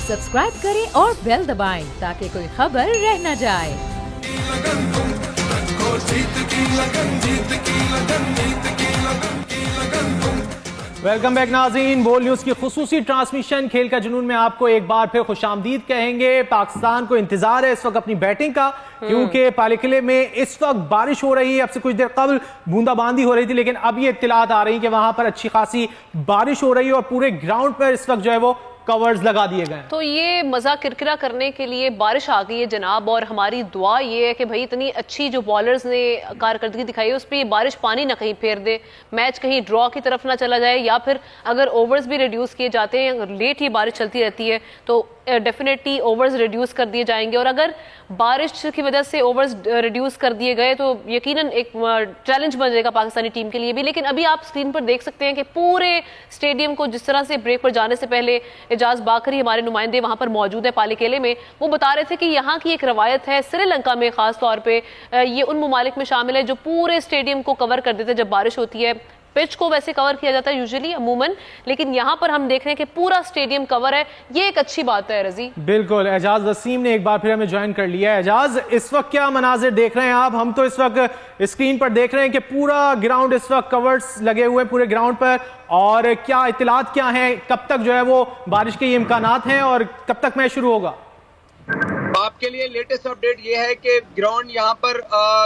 Subscribe करें और bell दबाएं ताकि कोई खबर रह न जाए। वेलकम बैक नाज़रीन। बोल न्यूज़ की खुसूसी ट्रांसमिशन खेल का जुनून में आपको एक बार फिर खुशामदीद कहेंगे। पाकिस्तान को इंतजार है इस वक्त अपनी बैटिंग का, क्योंकि पालीकिले में इस वक्त बारिश हो रही है। अब से कुछ देर कबल बूंदाबांदी हो रही थी, लेकिन अब ये इत्तलात आ रही है कि वहां पर अच्छी खासी बारिश हो रही है और पूरे ग्राउंड पर इस वक्त जो है वो कवर्स लगा दिए गए। तो ये मजा किरकिरा करने के लिए बारिश आ गई है जनाब, और हमारी दुआ ये है कि भाई इतनी अच्छी जो बॉलर्स ने कारकर्दगी दिखाई है उस पर बारिश पानी ना कहीं फेर दे, मैच कहीं ड्रॉ की तरफ ना चला जाए, या फिर अगर ओवर्स भी रिड्यूस किए जाते हैं, अगर लेट ही बारिश चलती रहती है तो डेफिनेटली ओवर्स रिड्यूस कर दिए जाएंगे। और अगर बारिश की वजह से ओवर्स रिड्यूस कर दिए गए तो यकीनन एक चैलेंज बन जाएगा पाकिस्तानी टीम के लिए भी। लेकिन अभी आप स्क्रीन पर देख सकते हैं कि पूरे स्टेडियम को जिस तरह से ब्रेक पर जाने से पहले एजाज बाकरी हमारे नुमाइंदे वहां पर मौजूद है पालीकेले में, वो बता रहे थे कि यहाँ की एक रवायत है श्रीलंका में खास तौर पे, ये उन ममालिक में शामिल है जो पूरे स्टेडियम को कवर कर देते हैं जब बारिश होती है। पिच को वैसे कवर किया जाता है यूजुअली अमूमन, लेकिन यहाँ पर हम देख रहे हैं कि पूरा स्टेडियम कवर है। ये एक अच्छी बात है रजी। बिल्कुल, एजाज वसीम ने एक बार फिर हमें ज्वाइन कर लिया है। एजाज, इस वक्त क्या मनाजिर देख रहे हैं आप? हम तो इस वक्त स्क्रीन पर देख रहे हैं कि पूरा ग्राउंड इस वक्त कवर्स लगे हुए हैं पूरे ग्राउंड पर, और क्या इत्तलात क्या हैं, कब तक जो है वो बारिश के इम्कानात हैं और कब तक मैच शुरू होगा? आपके लिए लेटेस्ट अपडेट ये है कि ग्राउंड यहाँ पर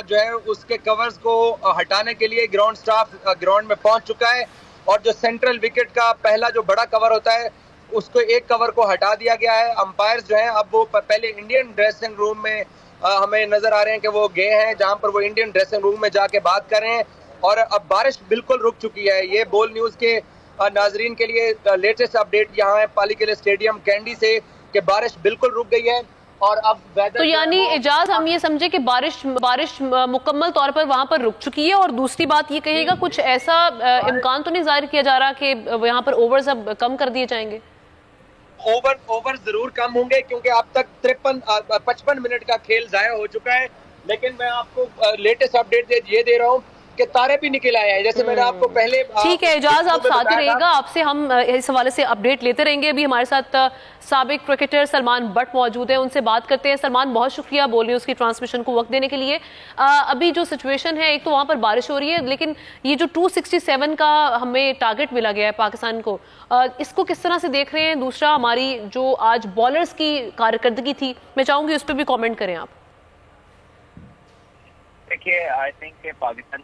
जो है उसके कवर्स को हटाने के लिए ग्राउंड स्टाफ ग्राउंड में पहुंच चुका है, और जो सेंट्रल विकेट का पहला जो बड़ा कवर होता है उसको एक कवर को हटा दिया गया है। अंपायर्स जो हैं अब वो पहले इंडियन ड्रेसिंग रूम में हमें नजर आ रहे हैं कि वो गए हैं, जहां पर वो इंडियन ड्रेसिंग रूम में जाके बात कर रहे हैं, और अब बारिश बिल्कुल रुक चुकी है। ये बोल न्यूज के नाजरीन के लिए लेटेस्ट अपडेट यहाँ है पालीकिले स्टेडियम कैंडी से कि बारिश बिल्कुल रुक गई है। और अब तो यानी एजाज हम ये समझे कि बारिश मुकम्मल तौर पर वहां पर रुक चुकी है। और दूसरी बात ये कहिएगा, कुछ ऐसा इम्कान तो नहीं जाहिर किया जा रहा कि यहाँ पर ओवर्स अब कम कर दिए जाएंगे? ओवर जरूर कम होंगे, क्योंकि अब तक 55 मिनट का खेल जाया हो चुका है। लेकिन मैं आपको लेटेस्ट अपडेट ये दे रहा हूँ कि तारे भी निकल आए हैं, जैसे मैंने आपको पहले। ठीक है एजाज, आप साथ ही रहिएगा, आपसे हम इस हवाले से अपडेट लेते रहेंगे। अभी हमारे साथ साबिक क्रिकेटर सलमान बट मौजूद है, उनसे बात करते हैं। सलमान, बहुत शुक्रिया बोल रही हूँ उसकी ट्रांसमिशन को वक्त देने के लिए। अभी जो सिचुएशन है, एक तो वहाँ पर बारिश हो रही है, लेकिन ये जो 267 का हमें टारगेट मिला गया है पाकिस्तान को, इसको किस तरह से देख रहे हैं? दूसरा, हमारी जो आज बॉलर्स की कारकर्दगी थी, मैं चाहूंगी उस पर भी कॉमेंट करें आप। देखिए, आई थिंक पाकिस्तान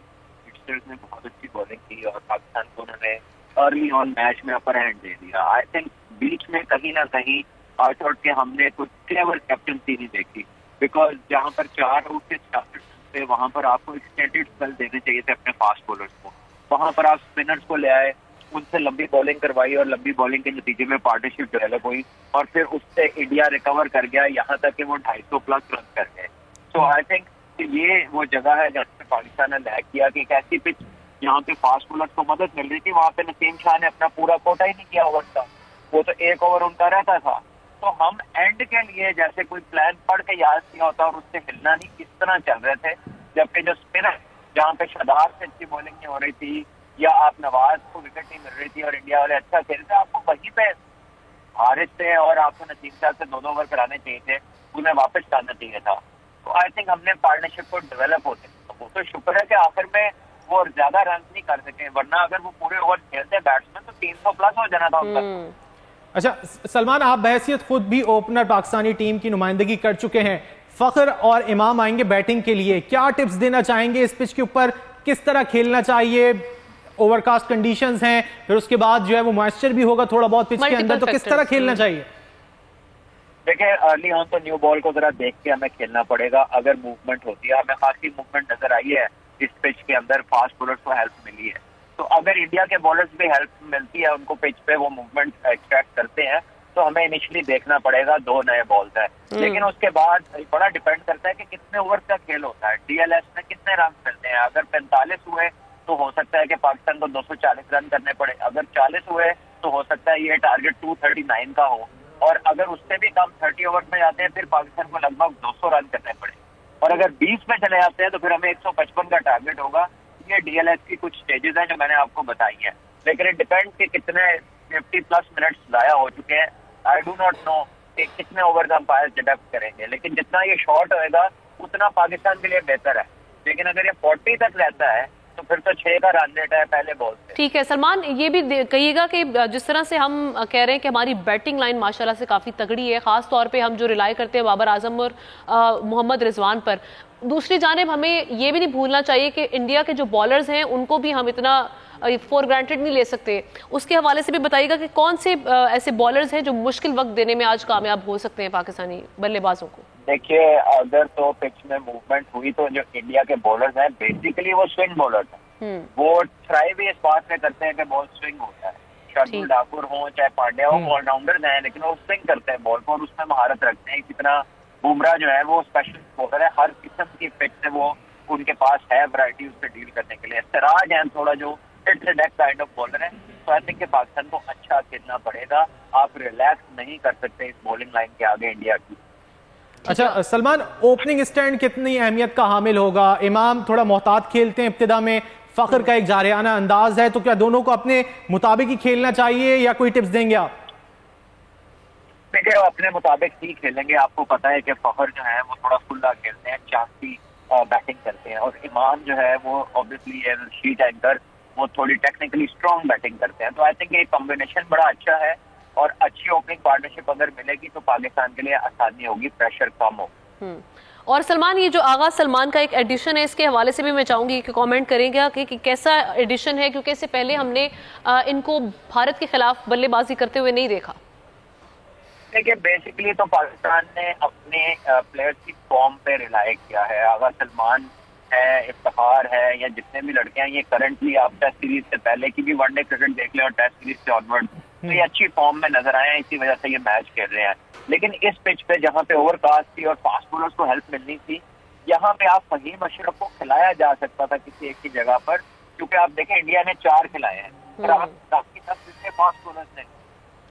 ने बहुत अच्छी बॉलिंग की और पाकिस्तान को उन्होंने अर्ली ऑन मैच में अपर हैंड दे दिया। आई थिंक बीच में कहीं ना कहीं आई थॉट कि हमने कुछ क्लेवर कैप्टनसी नहीं देखी, बिकॉज जहां पर 4 आउट के स्टार्टर्स थे वहां पर आपको एक्सटेंडेड स्पेल देने चाहिए थे अपने फास्ट बॉलर्स को। वहां पर आप स्पिनर्स को ले आए, उनसे लंबी बॉलिंग करवाई, और लंबी बॉलिंग के नतीजे में पार्टनरशिप डेवलप हुई, और फिर उससे इंडिया रिकवर कर गया यहाँ तक कि वो 250 प्लस रन कर गए। सो आई थिंक ये वो जगह है जहाँ पे पाकिस्तान ने लैग किया कि एक ऐसी पिच यहाँ पे फास्ट बॉलर्स को मदद मिल रही थी, वहाँ पे नसीम शाह ने अपना पूरा कोटा ही नहीं किया ओवर का, वो तो एक ओवर उनका रहता था। तो हम एंड के लिए जैसे कोई प्लान पढ़ के याद किया होता और उससे हिलना नहीं, किस तरह चल रहे थे। जबकि जो स्पिनर जहाँ पे शादाब से अच्छी बॉलिंग नहीं हो रही थी, या आप नवाज को विकेट नहीं मिल रही थी और इंडिया वाले अच्छा खेल रहे थे, आपको वहीं पे हारिस थे और आपको नसीम शाह से 2 ओवर कराने चाहिए थे, उन्हें वापस डालना चाहिए था। तो आई थिंक हमने पार्टनरशिप को डेवलप होते, तो वो तो शुक्र है कि आखिर में वो ज्यादा रन नहीं कर सके, वरना अगर वो पूरे ओवर खेलते बैट्समैन तो 300 प्लस हो जाना था उनका। अच्छा सलमान, आप बहैसियत खुद भी ओपनर पाकिस्तानी टीम की नुमाइंदगी कर चुके हैं, फखर और इमाम आएंगे बैटिंग के लिए, क्या टिप्स देना चाहेंगे इस पिच के ऊपर? किस तरह खेलना चाहिए? ओवरकास्ट कंडीशंस हैं, फिर उसके बाद जो है वो मॉइस्चर भी होगा थोड़ा बहुत पिच के अंदर, तो किस तरह खेलना चाहिए? देखिए, अर्ली ऑन तो न्यू बॉल को जरा देख के हमें खेलना पड़ेगा। अगर मूवमेंट होती है, हमें खासी मूवमेंट नजर आई है इस पिच के अंदर, फास्ट बॉलर्स को हेल्प मिली है, तो अगर इंडिया के बॉलर्स भी हेल्प मिलती है उनको पिच पे, वो मूवमेंट एक्सट्रैक्ट करते हैं, तो हमें इनिशियली देखना पड़ेगा 2 नए बॉल्स है। लेकिन उसके बाद बड़ा डिपेंड करता है कि कितने ओवर का खेल होता है, डीएलएस में कितने रन मिलते हैं। अगर 45 हुए तो हो सकता है कि पाकिस्तान को 240 रन करने पड़े, अगर 40 हुए तो हो सकता है ये टारगेट 239 का हो, और अगर उससे भी कम 30 ओवर में जाते हैं फिर पाकिस्तान को लगभग 200 रन करने पड़े, और अगर 20 में चले जाते हैं तो फिर हमें 155 का टारगेट होगा। ये डीएलएस की कुछ स्टेजेस हैं जो मैंने आपको बताई है, लेकिन इट डिपेंड कि कितने 50 प्लस मिनट्स जाया हो चुके हैं। आई डू नॉट नो कि कितने ओवर अंपायर डिडक्ट करेंगे, लेकिन जितना ये शॉर्ट होएगा उतना पाकिस्तान के लिए बेहतर है। लेकिन अगर ये 40 तक रहता है तो फिर तो 6 का रन रेट है पहले बॉल से। ठीक है सलमान, ये भी कहिएगा कि जिस तरह से हम कह रहे हैं कि हमारी बैटिंग लाइन माशाल्लाह से काफी तगड़ी है, खास तौर पे हम जो रिलाई करते हैं बाबर आजम और मोहम्मद रिजवान पर, दूसरी जानिब हमें ये भी नहीं भूलना चाहिए कि इंडिया के जो बॉलर्स हैं उनको भी हम इतना फॉर ग्रांटेड नहीं ले सकते। उसके हवाले से भी बताइएगा कि कौन से ऐसे बॉलर्स हैं जो मुश्किल वक्त देने में आज कामयाब हो सकते हैं पाकिस्तानी बल्लेबाजों को। देखिए, अगर तो पिच में मूवमेंट हुई तो जो इंडिया के बॉलर्स हैं बेसिकली वो स्विंग बॉलर्स हैं, वो ट्राई भी इस बात में करते हैं कि बॉल स्विंग होता है। शार्दुल ठाकुर हो चाहे पांड्या हो, ऑलराउंडर्स हैं लेकिन वो स्विंग करते हैं बॉल को और उसमें महारत रखते हैं। इसी तरह बुमराह जो है वो स्पेशल बॉलर है, हर किस्म की पिच से वो उनके पास है वैरायटी उससे डील करने के लिए। सिराज हैं थोड़ा जो काइंड ऑफ बॉलर है। तो आई थिंक पाकिस्तान को अच्छा खेलना पड़ेगा, आप रिलैक्स नहीं कर सकते इस बॉलिंग लाइन के आगे इंडिया की। अच्छा सलमान, ओपनिंग स्टैंड कितनी अहमियत का हामिल होगा? इमाम थोड़ा मोहतात खेलते हैं इब्तिदा में, फखर का एक जारियाना अंदाज है, तो क्या दोनों को अपने मुताबिक ही खेलना चाहिए या कोई टिप्स देंगे आप? देखिए, अपने मुताबिक ही खेलेंगे। आपको पता है कि फखर जो है वो थोड़ा खुला खेलते हैं, चांसी बैटिंग करते हैं, और इमाम जो है वो ऑब्वियसली शीट एंकर वो थोड़ी टेक्निकली स्ट्रॉन्ग बैटिंग करते हैं। तो आई थिंक ये कॉम्बिनेशन बड़ा अच्छा है और अच्छी ओपनिंग पार्टनरशिप अगर मिलेगी तो पाकिस्तान के लिए आसानी होगी, प्रेशर कम हो। और सलमान, ये जो आगाज सलमान का एक एडिशन है, इसके हवाले से भी मैं चाहूंगी कि कमेंट करेंगे कि कैसा एडिशन है, क्योंकि इससे पहले हमने इनको भारत के खिलाफ बल्लेबाजी करते हुए नहीं देखा। देखिए, बेसिकली तो पाकिस्तान ने अपने प्लेयर्स की फॉर्म पे रिलाई किया है। आगाज सलमान है, इफ्तिखार है, या जितने भी लड़के हैं, ये करंटली आप टेस्ट सीरीज से पहले की भी वनडे क्रिकेट देख लें और टेस्ट सीरीज से ऑनवर्ड तो ये अच्छी फॉर्म में नजर आए हैं, इसी वजह से ये मैच खेल रहे हैं। लेकिन इस पिच पे जहाँ पे ओवरकास्ट थी और फास्ट बॉलर्स को हेल्प मिलनी थी, यहाँ पे आप फहीम अशरफ को खिलाया जा सकता था किसी एक की जगह पर, क्योंकि आप देखें इंडिया ने 4 खिलाए हैं और बाकी सब फास्ट बॉलर्स ने।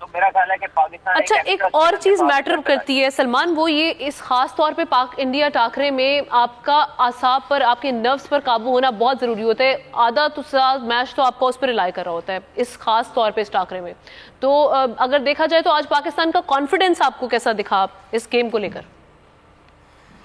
तो मेरा ख्याल है कि पाकिस्तान अच्छा, एक और चीज मैटर करती है सलमान, वो ये इस खास तौर पे पाक इंडिया टाकरे में आपका आसाब पर, आपके नर्व्स पर काबू होना बहुत जरूरी होता है। आधा तो मैच तो आपका उस पर रिलाई कर रहा होता है इस खास तौर पे इस टाकरे में। तो अगर देखा जाए तो आज पाकिस्तान का कॉन्फिडेंस आपको कैसा दिखा इस गेम को लेकर?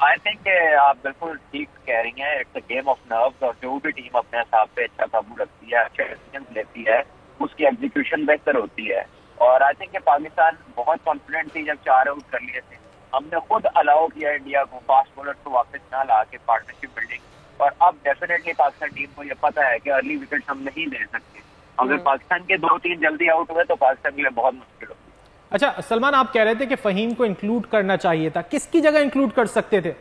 आई थिंक आप बिल्कुल ठीक कह रही हैं, it's a game of nerves, और जो भी टीम अपने हिसाब पे अच्छा काबू रखती है, अच्छे डिसीजन लेती है, उसकी एग्जीक्यूशन बेहतर होती है। और आई थिंक पाकिस्तान बहुत कॉन्फिडेंट थी जब 4 आउट कर लिए थे। हमने खुद अलाउ किया इंडिया को फास्ट बॉलर को वापस ना ला के पार्टनरशिप बिल्डिंग, और अब डेफिनेटली पाकिस्तान टीम को ये पता है कि अर्ली विकेट हम नहीं दे सकते। अगर पाकिस्तान के 2-3 जल्दी आउट हुए तो पाकिस्तान के लिए बहुत मुश्किल होगी। अच्छा सलमान, आप कह रहे थे कि फहीम को इंक्लूड करना चाहिए था, किसकी जगह इंक्लूड कर सकते थे?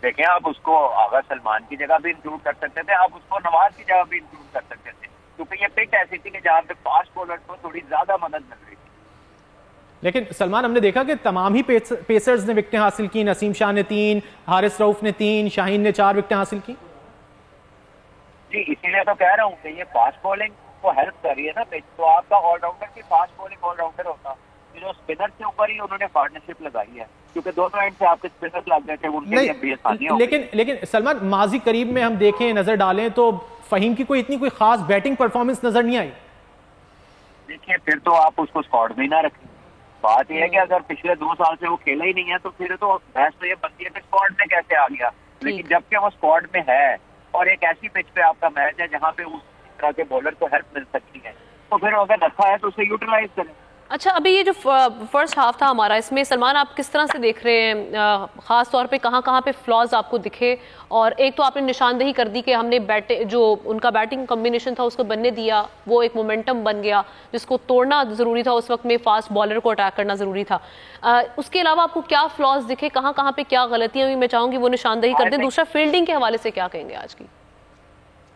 देखें, आप उसको आगा सलमान की जगह भी इंक्लूड कर सकते थे, आप उसको नवाज की जगह भी इंक्लूड कर सकते थे, क्योंकि ये पिच ऐसी थी कि जहाँ पे फास्ट बॉलर को थोड़ी ज्यादा मदद मिल रही थी। लेकिन सलमान, हमने देखा कि तमाम ही पेसर्स ने विकेटें हासिल की। नसीम शाह ने 3, हारिस रऊफ ने 3, शाहीन ने 4 विकेटें हासिल की। जी, इसीलिए तो कह रहा हूँ कि ये फास्ट बॉलिंग को हेल्प कर रही है ना पिच। तो आपका ऑलराउंडर की फास्ट बॉलिंग ऑलराउंडर होता, जो स्पिनर के ऊपर ही उन्होंने पार्टनरशिप लगाई है, क्योंकि दोनों एंड से आपके स्पिनर लग गए थे, उनके लिए भी आसानी हो गई। लेकिन सलमान, माजी करीब में हम देखें, नजर डालें तो फहीम की इतनी कोई खास बैटिंग परफॉर्मेंस नजर नहीं आई। देखिए, फिर तो आप उसको स्क्वाड में ना रखें। बात यह है कि अगर पिछले 2 साल से वो खेला ही नहीं है तो फिर तो बहस तो ये बनती है कि स्क्वाड में कैसे आ गया। लेकिन जबकि वो स्क्वाड में है और एक ऐसी पिच पे आपका मैच है जहाँ पे उस तरह के बॉलर को हेल्प मिल सकती है, तो फिर अगर रखा है तो उसे यूटिलाइज करें। अच्छा, अभी ये जो फर्स्ट हाफ था हमारा, इसमें सलमान आप किस तरह से देख रहे हैं, खास तौर पे कहाँ पे फ्लॉज आपको दिखे? और एक तो आपने निशानदेही कर दी कि हमने जो उनका बैटिंग कॉम्बिनेशन था उसको बनने दिया, वो एक मोमेंटम बन गया जिसको तोड़ना ज़रूरी था, उस वक्त में फास्ट बॉलर को अटैक करना ज़रूरी था। उसके अलावा आपको क्या फ्लॉज दिखे, कहाँ पे क्या गलतियाँ हुई, मैं चाहूँगी वो निशानदेही कर दें। दूसरा, फील्डिंग के हवाले से क्या कहेंगे आज की?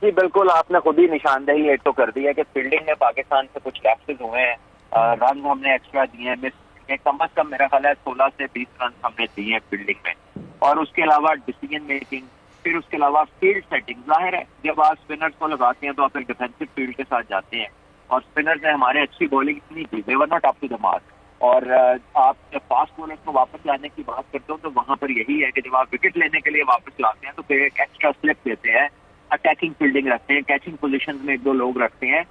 जी बिल्कुल, आपने खुद ही निशानदेही एक तो कर दी है कि फील्डिंग में पाकिस्तान से कुछ लैप्सेस हुए हैं, रन हमने एक्स्ट्रा दिए हैं, मिस कम अज कम मेरा ख्याल है 16 से 20 रन हमने दिए हैं फील्डिंग में। और उसके अलावा डिसीजन मेकिंग, फिर उसके अलावा फील्ड सेटिंग। जाहिर है जब आप स्पिनर्स को लगाते हैं तो आप एक डिफेंसिव फील्ड के साथ जाते हैं, और स्पिनर्स ने हमारे अच्छी बॉलिंग नहीं की, they were not up to the mark. और आप जब फास्ट बॉलर्स को वापस लाने की बात करते हो तो वहां पर यही है कि जब आप विकेट लेने के लिए वापस लाते हैं तो फिर एक एक्स्ट्रा स्लिप देते हैं, अटैकिंग फील्डिंग रखते हैं, कैचिंग पोजीशन में 1-2 लोग रखते हैं।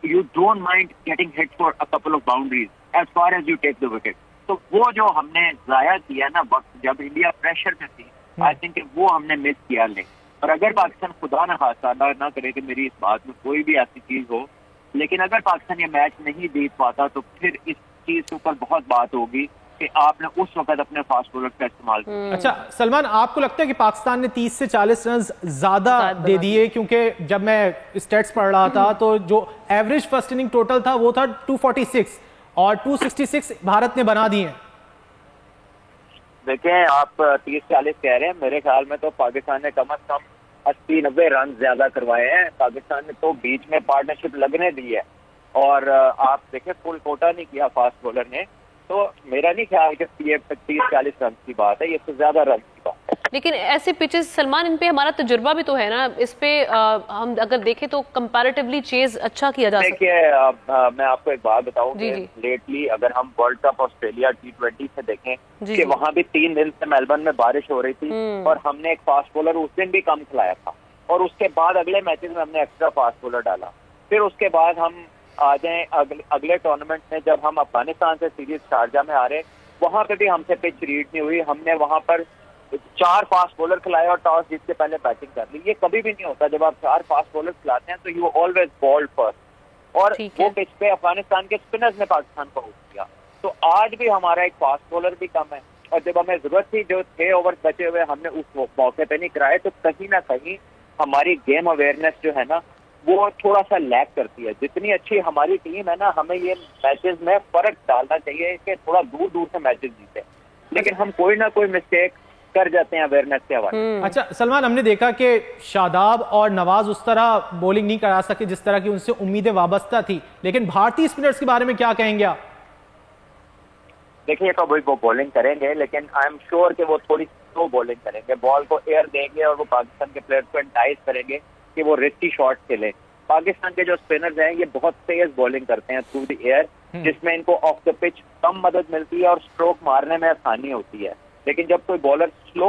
You don't mind getting hit for a couple of boundaries as far as you take the wicket. तो वो जो हमने जाया किया ना वक्त जब इंडिया प्रेशर में थी, आई थिंक वो हमने मिस किया। ले और अगर पाकिस्तान खुदा न खासा ना करे कि मेरी इस बात में कोई भी ऐसी चीज हो, लेकिन अगर पाकिस्तान ये मैच नहीं जीत पाता तो फिर इस चीज के ऊपर बहुत बात होगी कि आपने उस वक्त अपने फास्ट बॉलर का इस्तेमाल किया। अच्छा सलमान, आपको लगता है कि पाकिस्तान ने 30 से 40 रन ज्यादा दे दिए? क्योंकि जब मैं स्टेट्स पढ़ रहा था तो जो एवरेज फर्स्ट इनिंग टोटल था वो था 246 और 266 भारत ने बना दिए। देखिए आप 30-40 कह रहे हैं, मेरे ख्याल में तो पाकिस्तान ने कम से कम 80-90 रन ज्यादा करवाए हैं। पाकिस्तान ने तो बीच में पार्टनरशिप लगने दी है और आप देखें फुल कोटा नहीं किया फास्ट बॉलर ने, तो मेरा नहीं ख्याल कि ये 30-40 रन की बात है, ये तो ज्यादा रन की बात है। लेकिन ऐसे पिचेस सलमान, इन पे हमारा तजुर्बा भी तो है ना, इस पे हम अगर देखें तो कंपैरेटिवली चेज अच्छा किया जा सकता है। देखिए मैं आपको एक बात बताऊं कि लेटली अगर हम वर्ल्ड कप ऑस्ट्रेलिया T20 से देखें कि वहां भी 3 दिन से मेलबर्न में बारिश हो रही थी और हमने एक फास्ट बॉलर उस दिन भी कम खिलाया था और उसके बाद अगले मैचेस में हमने एक्स्ट्रा फास्ट बॉलर डाला। फिर उसके बाद हम आ जाए अगले टूर्नामेंट में जब हम अफगानिस्तान से सीरीज शारजा में आ रहे, वहां पे भी हमसे पिच रीड नहीं हुई, हमने वहां पर 4 फास्ट बॉलर खिलाए और टॉस जीत के पहले बैटिंग कर ली। ये कभी भी नहीं होता, जब आप 4 फास्ट बॉलर खिलाते हैं तो यू ऑलवेज बॉल्ड फर्स्ट और वो पिच पे अफगानिस्तान के स्पिनर्स ने पाकिस्तान को आउट किया। तो आज भी हमारा एक फास्ट बॉलर भी कम है और जब हमें जरूरत थी जो 6 ओवर बचे हुए हमने उस मौके पे नहीं कराए, तो कहीं ना कहीं हमारी गेम अवेयरनेस जो है ना वो थोड़ा सा लैक करती है। जितनी अच्छी हमारी टीम है ना, हमें ये मैचेस में फर्क डालना चाहिए कि थोड़ा दूर दूर से मैचेस जीते, लेकिन हम कोई ना कोई मिस्टेक कर जाते हैं अवेयरनेस के हवाले। अच्छा सलमान, हमने देखा कि शादाब और नवाज उस तरह बॉलिंग नहीं करा सके जिस तरह की उनसे उम्मीदें वाबस्ता थी, लेकिन भारतीय स्पिनर्स के बारे में क्या कहेंगे आप? देखिए तो वो बॉलिंग करेंगे, लेकिन आई एम श्योर कि वो थोड़ी स्लो बॉलिंग करेंगे, बॉल को एयर देंगे और वो पाकिस्तान के प्लेयर्स को एंटाइज करेंगे कि वो रिस्की शॉट खेले। पाकिस्तान के जो स्पिनर्स हैं ये बहुत तेज बॉलिंग करते हैं थ्रू द एयर, जिसमें इनको ऑफ द पिच कम मदद मिलती है और स्ट्रोक मारने में आसानी होती है। लेकिन जब कोई बॉलर स्लो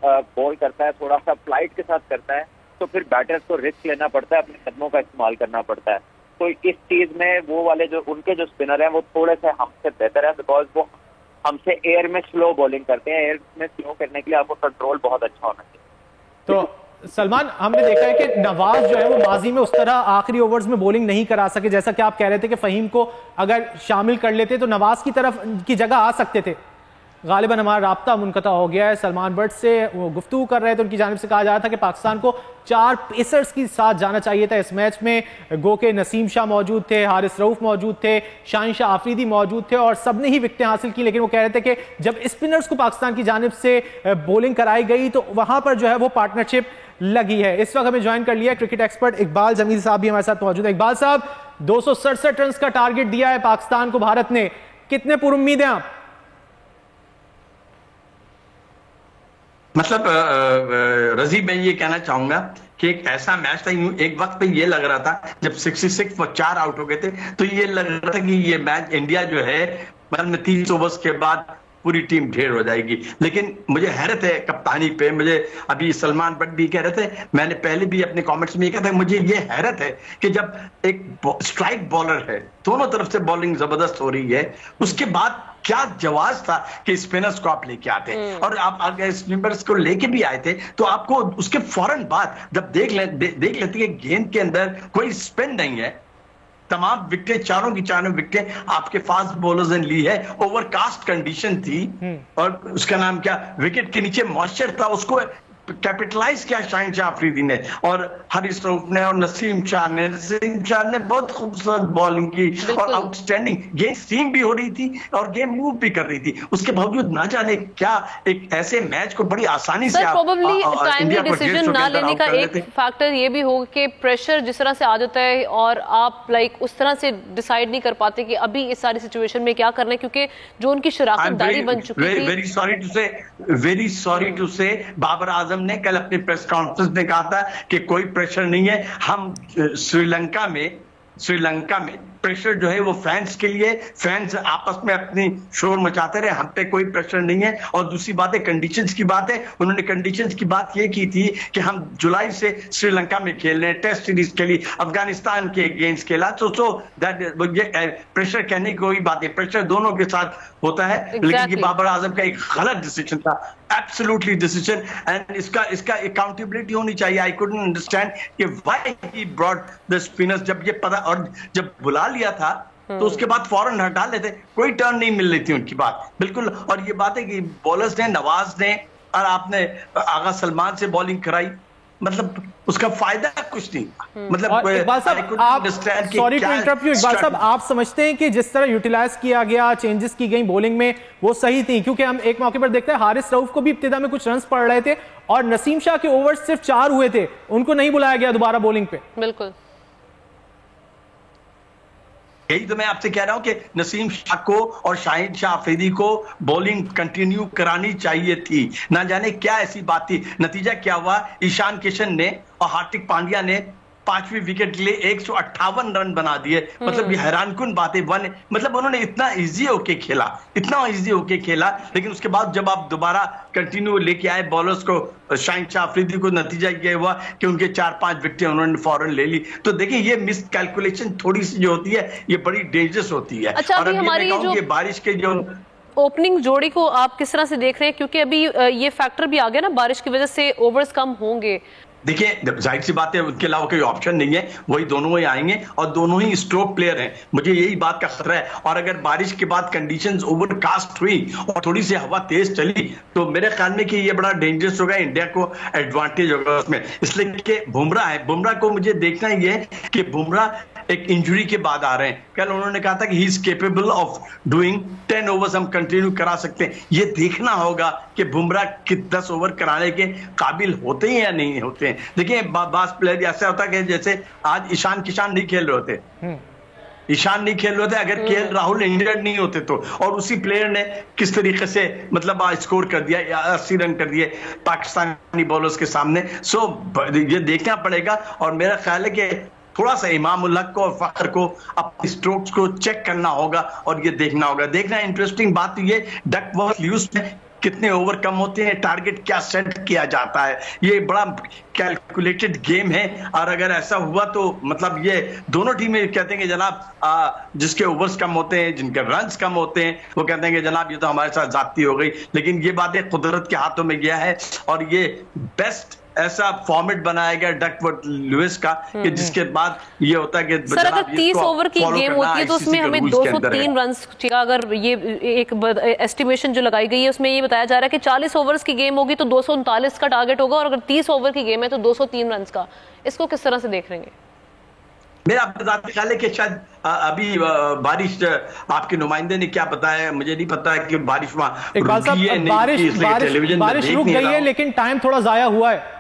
बॉल करता है, थोड़ा सा फ्लाइट के साथ करता है, तो फिर बैटर्स को रिस्क लेना पड़ता है, अपने कदमों का इस्तेमाल करना पड़ता है। तो इस चीज में वो वाले जो उनके जो स्पिनर हैं वो थोड़े से हमसे बेहतर है, बिकॉज वो हमसे एयर में स्लो बॉलिंग करते हैं। एयर में स्लो करने के लिए आपको कंट्रोल बहुत अच्छा होना चाहिए। तो सलमान, हमने देखा है कि नवाज जो है वो माजी में उस तरह आखिरी ओवर्स में बॉलिंग नहीं करा सके, जैसा कि आप कह रहे थे कि फहीम को अगर शामिल कर लेते तो नवाज की तरफ की जगह आ सकते थे। गालिबन हमारा राब्ता मुनक़ता हो गया है, सलमान बट से वो गुफ्तगू कर रहे थे, उनकी जानिब से कहा जा रहा था कि पाकिस्तान को 4 पेसर्स के साथ जाना चाहिए था इस मैच में। गो के नसीम शाह मौजूद थे, हारिस रऊफ मौजूद थे, शाहीन शाह आफरीदी मौजूद थे और सबने ही विकेटें हासिल की, लेकिन वो कह रहे थे कि जब स्पिनर्स को पाकिस्तान की जानिब से बॉलिंग कराई गई तो वहां पर जो है वो पार्टनरशिप लगी है। इस वक्त हमें ज्वाइन कर लिया क्रिकेट एक्सपर्ट इकबाल जमील साहब भी हमारे साथ मौजूद है। इकबाल साहब, 267 रन का टारगेट दिया है पाकिस्तान को भारत ने, कितने पुरुम्मीद हैं आप? मतलब रजी, मैं ये कहना चाहूंगा कि एक ऐसा मैच था, एक वक्त पे ये लग रहा था जब 66 और 4 आउट हो गए थे तो ये लग रहा था कि ये मैच इंडिया जो है मतलब 30 ओवर्स के बाद पूरी टीम ढेर हो जाएगी। लेकिन मुझे हैरत है कप्तानी पे, मुझे अभी सलमान बट भी कह रहे थे, मैंने पहले भी अपने कमेंट्स में ये कहा था, मुझे ये हैरत है कि जब एक स्ट्राइक बॉलर है, दोनों तरफ से बॉलिंग जबरदस्त हो रही है, उसके बाद क्या जवाब था कि स्पिनर्स को आप लेके आते और आप अगर स्पिनर्स को लेके भी आए थे तो आपको उसके फौरन बाद जब देख लेते कि गेंद के अंदर कोई स्पिन नहीं है, तमाम विकेट चारों की चारों विकेट आपके फास्ट बॉलर्स ने ली है, ओवरकास्ट कंडीशन थी और उसका नाम क्या, विकेट के नीचे मॉइस्चर था, उसको कैपिटलाइज किया शाहीन शाह आफरीदी ने और हारिस रऊफ ने और नसीम शाह ने बहुत खूबसूरत बॉलिंग की और आउटस्टैंडिंग गेम सीम भी हो रही थी और गेम मूव भी कर रही थी। उसके बावजूद ना जाने क्या एक ऐसे मैच को बड़ी आसानी से प्रोबेबली टाइमली डिसीजन ना लेने का एक फैक्टर ये भी होगा कि प्रेशर जिस तरह से आ जाता है और आप उस तरह से डिसाइड नहीं कर पाते कि अभी इस सारी सिचुएशन में क्या करना है, क्योंकि जो उनकी शराकतदारी बन चुकी थी। वेरी सॉरी टू से बाबर आजम ने कल अपनी प्रेस कॉन्फ्रेंस में कहा था कि कोई प्रेशर नहीं है, हम श्रीलंका में प्रेशर जो है वो फैंस के लिए, फैंस आपस में अपनी शोर मचाते रहे, हम पे कोई प्रेशर नहीं है। और दूसरी बात है कंडीशंस की बात है, उन्होंने कंडीशंस की बात ये की थी कि हम जुलाई से श्रीलंका में खेल रहे हैं, टेस्ट सीरीज खेली, अफगानिस्तान के अगेंस्ट खेला, तो दैट ये प्रेशर कहने की कोई बात है, प्रेशर दोनों के साथ होता है। लेकिन ये बाबर आजम का एक गलत डिसीजन था, एब्सोल्युटली डिसीजन, एंड इसका अकाउंटेबिलिटी होनी चाहिए। आई कुडंट अंडरस्टैंड कि why he brought the spinners, जब ये पता और जब बुला लिया था तो उसके बाद फौरन हटा लेते, कोई टर्न नहीं मिल रही थी उनकी बात बिल्कुल। और ये बात है कि बॉलर्स ने, नवाज ने और आपने आगा सलमान से बॉलिंग कराई, मतलब उसका फायदा कुछ नहीं। मतलब इकबाल साहब, आप sorry to interrupt you, Iqbal साहब आप समझते हैं कि जिस तरह यूटिलाइज किया गया, चेंजेस की गई बॉलिंग में, वो सही थी? क्योंकि हम एक मौके पर देखते हैं हारिस रऊफ को भी इब्तिदा में कुछ रन्स पड़ रहे थे और नसीम शाह के ओवर्स सिर्फ 4 हुए थे, उनको नहीं बुलाया गया दोबारा बॉलिंग पे। बिल्कुल, यही तो मैं आपसे कह रहा हूं कि नसीम शाह को और शाहिद शाह अफरीदी को बॉलिंग कंटिन्यू करानी चाहिए थी। ना जाने क्या ऐसी बात थी, नतीजा क्या हुआ, ईशान किशन ने और हार्दिक पांड्या ने 5वीं विकेट के लिए 158 रन बना दिए। मतलब ये हैरानकुन बात है। मतलब उन्होंने इतना इजी होके खेला, लेकिन उसके बाद जब आप दोबारा कंटिन्यू लेके आए बॉलर्स को, शाहिद शाह अफरीदी को, नतीजा ये हुआ कि उनके 4-5 विकेटें उन्होंने फौरन ले ली। तो देखिए ये मिस कैलकुलेशन थोड़ी सी जो होती है ये बड़ी डेंजरस होती है। अच्छा, और अब हमारी ये बारिश के जो ओपनिंग जोड़ी को आप किस तरह से देख रहे हैं? क्योंकि अभी ये फैक्टर भी आ गया ना, बारिश की वजह से ओवर्स कम होंगे। देखिए जाहिर सी बात है उनके अलावा कोई ऑप्शन नहीं है, वही दोनों ही आएंगे और दोनों ही स्ट्रोक प्लेयर हैं। मुझे यही बात का खतरा है। और अगर बारिश के बाद कंडीशंस ओवरकास्ट हुई और थोड़ी सी हवा तेज चली तो मेरे ख्याल में कि ये बड़ा डेंजरस होगा, इंडिया को एडवांटेज होगा उसमें। इसलिए कि बुमराह है, बुमराह को मुझे देखना ही है कि बुमराह एक इंजरी के बाद आ रहे हैं। कल उन्होंने कहा था कि he is capable of doing 10 overs, हम कंटिन्यू करा सकते हैं। ये देखना होगा कि बुमराह 10 ओवर कराने के काबिल होते हैं या नहीं होते हैं। देखिए बास प्लेयर ऐसा होता है कि जैसे आज ईशान किशान नहीं खेल रहे होते, ईशान नहीं खेल रहे थे, अगर केएल राहुल इंजर्ड नहीं होते तो, और उसी प्लेयर ने किस तरीके से मतलब स्कोर कर दिया, 80 रन कर दिए पाकिस्तानी बॉलर्स के सामने। सो ये देखना पड़ेगा। और मेरा ख्याल है कि थोड़ा सा इमाम उल हक को और फखर को अपने स्ट्रोक्स को चेक करना होगा और ये देखना होगा। देखना इंटरेस्टिंग बात ये डकवर्थ लुईस में कितने ओवर कम होते हैं, टारगेट क्या सेट किया जाता है, ये बड़ा कैलकुलेटेड गेम है। और अगर ऐसा हुआ तो मतलब ये दोनों टीमें कहते हैं कि जनाब जिसके ओवर्स कम होते हैं, जिनके रन्स कम होते हैं, वो कहते हैं कि जनाब ये तो हमारे साथ जाती हो गई। लेकिन ये बातें कुदरत के हाथों में गया है और ये बेस्ट ऐसा फॉर्मेट बनाया गया डकवर्थ लुईस का कि जिसके बाद ये होता है कि सर अगर 30 ओवर की गेम होती है तो उसमें हमें 203 रन चाहिए। अगर ये एक एस्टिमेशन जो लगाई गई है उसमें ये बताया जा रहा है कि 40 ओवर्स की गेम होगी तो 239 का टारगेट होगा और अगर 30 ओवर की गेम है तो 203 रन का। इसको किस तरह से देख रहे हैं? मेरा ख्याल है कि शायद अभी बारिश आपके नुमाइंदे ने क्या बताया, मुझे नहीं पता है कि बारिश वहां रुकी है नहीं, बारिश रुक गई है लेकिन टाइम थोड़ा जाया हुआ है।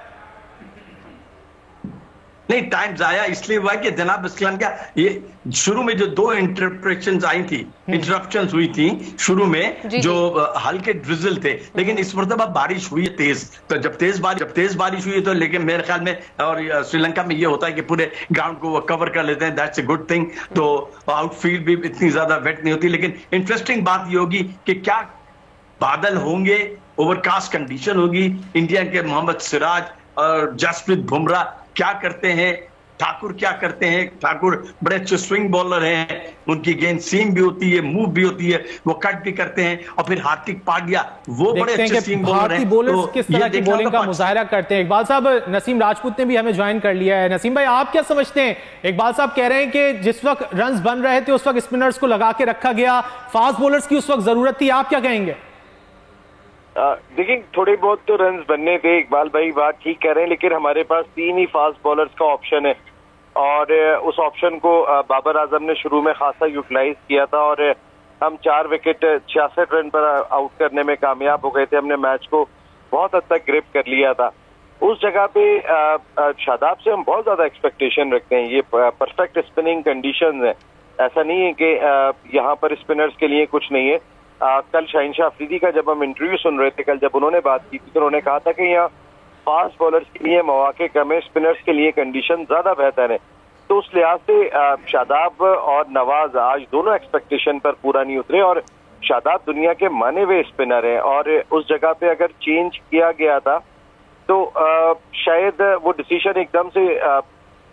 नहीं, टाइम जाया इसलिए हुआ कि जनाब इस्लाम का ये शुरू में जो 2 इंटरप्रेशंस आई थी, इंटरप्शंस हुई थी शुरू में जो हल्के ड्रिजल थे, लेकिन इस मरतबा बारिश हुई है तेज। तो जब तेज बारिश हुई तो लेकिन मेरे ख्याल में और श्रीलंका में ये होता है कि पूरे ग्राउंड को वो कवर कर लेते हैं, दैट्स ए गुड थिंग। तो आउटफील्ड भी इतनी ज्यादा वेट नहीं होती। लेकिन इंटरेस्टिंग बात ये होगी कि क्या बादल होंगे, ओवरकास्ट कंडीशन होगी, इंडिया के मोहम्मद सिराज और जसप्रीत बुमराह क्या करते हैं, ठाकुर क्या करते हैं। ठाकुर बड़े अच्छे स्विंग बॉलर हैं, उनकी गेंद सीम भी होती है, मूव भी होती है, वो कट भी करते हैं। और फिर हार्दिक पांड्या वो बड़े अच्छे सीम बॉलर हैं। बॉलर्स किस तरह की बॉलिंग का मुजाहरा करते हैं। इकबाल साहब, नसीम राजपूत ने भी हमें ज्वाइन कर लिया है। नसीम भाई आप क्या समझते हैं? इकबाल साहब कह रहे हैं कि जिस वक्त रन बन रहे थे उस वक्त स्पिनर्स को लगा के रखा गया, फास्ट बॉलर्स की उस वक्त जरूरत थी। आप क्या कहेंगे? देखिए थोड़े बहुत तो रन्स बनने थे, इकबाल भाई बात ठीक कह रहे हैं, लेकिन हमारे पास 3 ही फास्ट बॉलर्स का ऑप्शन है और उस ऑप्शन को बाबर आजम ने शुरू में खासा यूटिलाइज किया था और हम 4 विकेट 66 रन पर आउट करने में कामयाब हो गए थे। हमने मैच को बहुत हद तक ग्रिप कर लिया था। उस जगह पे शादाब से हम बहुत ज्यादा एक्सपेक्टेशन रखते हैं। ये परफेक्ट स्पिनिंग कंडीशंस है, ऐसा नहीं है कि यहाँ पर स्पिनर्स के लिए कुछ नहीं है। कल शाहिद शाह अफरीदी का जब हम इंटरव्यू सुन रहे थे, कल जब उन्होंने बात की थी तो उन्होंने कहा था कि यहाँ फास्ट बॉलर्स के लिए मौके कम है, स्पिनर्स के लिए कंडीशन ज्यादा बेहतर है। तो उस लिहाज से शादाब और नवाज आज दोनों एक्सपेक्टेशन पर पूरा नहीं उतरे, और शादाब दुनिया के माने हुए स्पिनर हैं, और उस जगह पे अगर चेंज किया गया था तो शायद वो डिसीजन एकदम से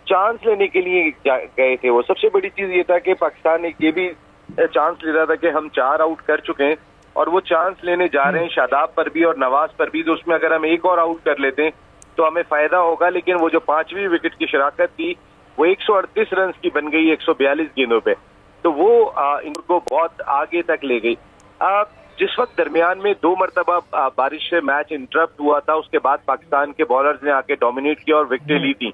चांस लेने के लिए गए थे। वो सबसे बड़ी चीज ये था कि पाकिस्तान एक ये भी चांस ले रहा था कि हम 4 आउट कर चुके हैं और वो चांस लेने जा रहे हैं शादाब पर भी और नवाज पर भी, तो उसमें अगर हम एक और आउट कर लेते हैं तो हमें फायदा होगा। लेकिन वो जो 5वीं विकेट की शराकत थी वो 138 रन की बन गई 142 गेंदों पे, तो वो इनको बहुत आगे तक ले गई। जिस वक्त दरमियान में 2 मरतबा बारिश से मैच इंटरप्ट हुआ था, उसके बाद पाकिस्तान के बॉलर्स ने आके डोमिनेट किया और विकेटें ली थी,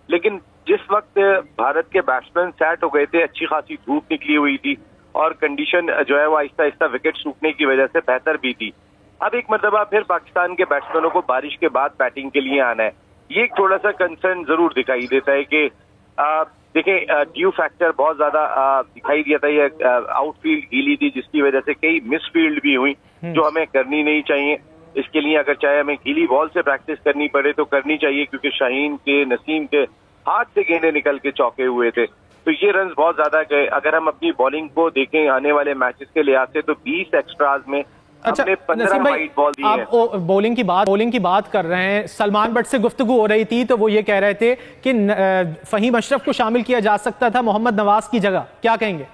लेकिन जिस वक्त भारत के बैट्समैन सेट हो गए थे, अच्छी खासी धूप निकली हुई थी और कंडीशन जो है वो आहिस्ता आहिस्ता विकेट सूखने की वजह से बेहतर भी थी। अब एक मरतबा फिर पाकिस्तान के बैट्समैनों को बारिश के बाद बैटिंग के लिए आना है, ये एक थोड़ा सा कंसर्न जरूर दिखाई देता है कि देखें ड्यू फैक्टर बहुत ज्यादा दिखाई दिया था। ये आउटफील्ड गीली थी जिसकी वजह से कई मिसफील्ड भी हुई जो हमें करनी नहीं चाहिए। इसके लिए अगर चाहे हमें गीली बॉल से प्रैक्टिस करनी पड़े तो करनी चाहिए, क्योंकि शाहीन के नसीम के हाथ से गेंदें निकल के चौके हुए थे, तो ये रन बहुत ज्यादा गए। अगर हम अपनी बॉलिंग को देखें आने वाले मैचेस के लिहाज से तो 20 एक्स्ट्राज में हमने 15 वाइड बॉल दी है। आप बॉलिंग की बात कर रहे हैं, सलमान बट से गुफ्तगू हो रही थी तो वो ये कह रहे थे कि फहीम अशरफ को शामिल किया जा सकता था मोहम्मद नवाज की जगह, क्या कहेंगे?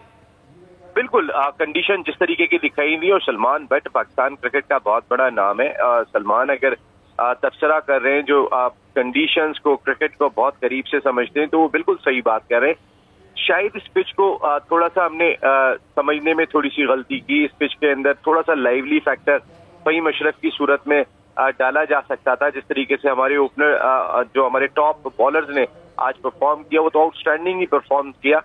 बिल्कुल कंडीशन जिस तरीके की दिखाई दी, और सलमान बट पाकिस्तान क्रिकेट का बहुत बड़ा नाम है। सलमान अगर तबसरा कर रहे हैं जो कंडीशंस को, क्रिकेट को बहुत करीब से समझते हैं, तो वो बिल्कुल सही बात कर रहे हैं। शायद इस पिच को थोड़ा सा हमने समझने में थोड़ी सी गलती की। इस पिच के अंदर थोड़ा सा लाइवली फैक्टर फहीम अशरफ की सूरत में डाला जा सकता था। जिस तरीके से हमारे ओपनर जो हमारे टॉप बॉलर्स ने आज परफॉर्म किया वो तो आउटस्टैंडिंग ही परफॉर्म किया,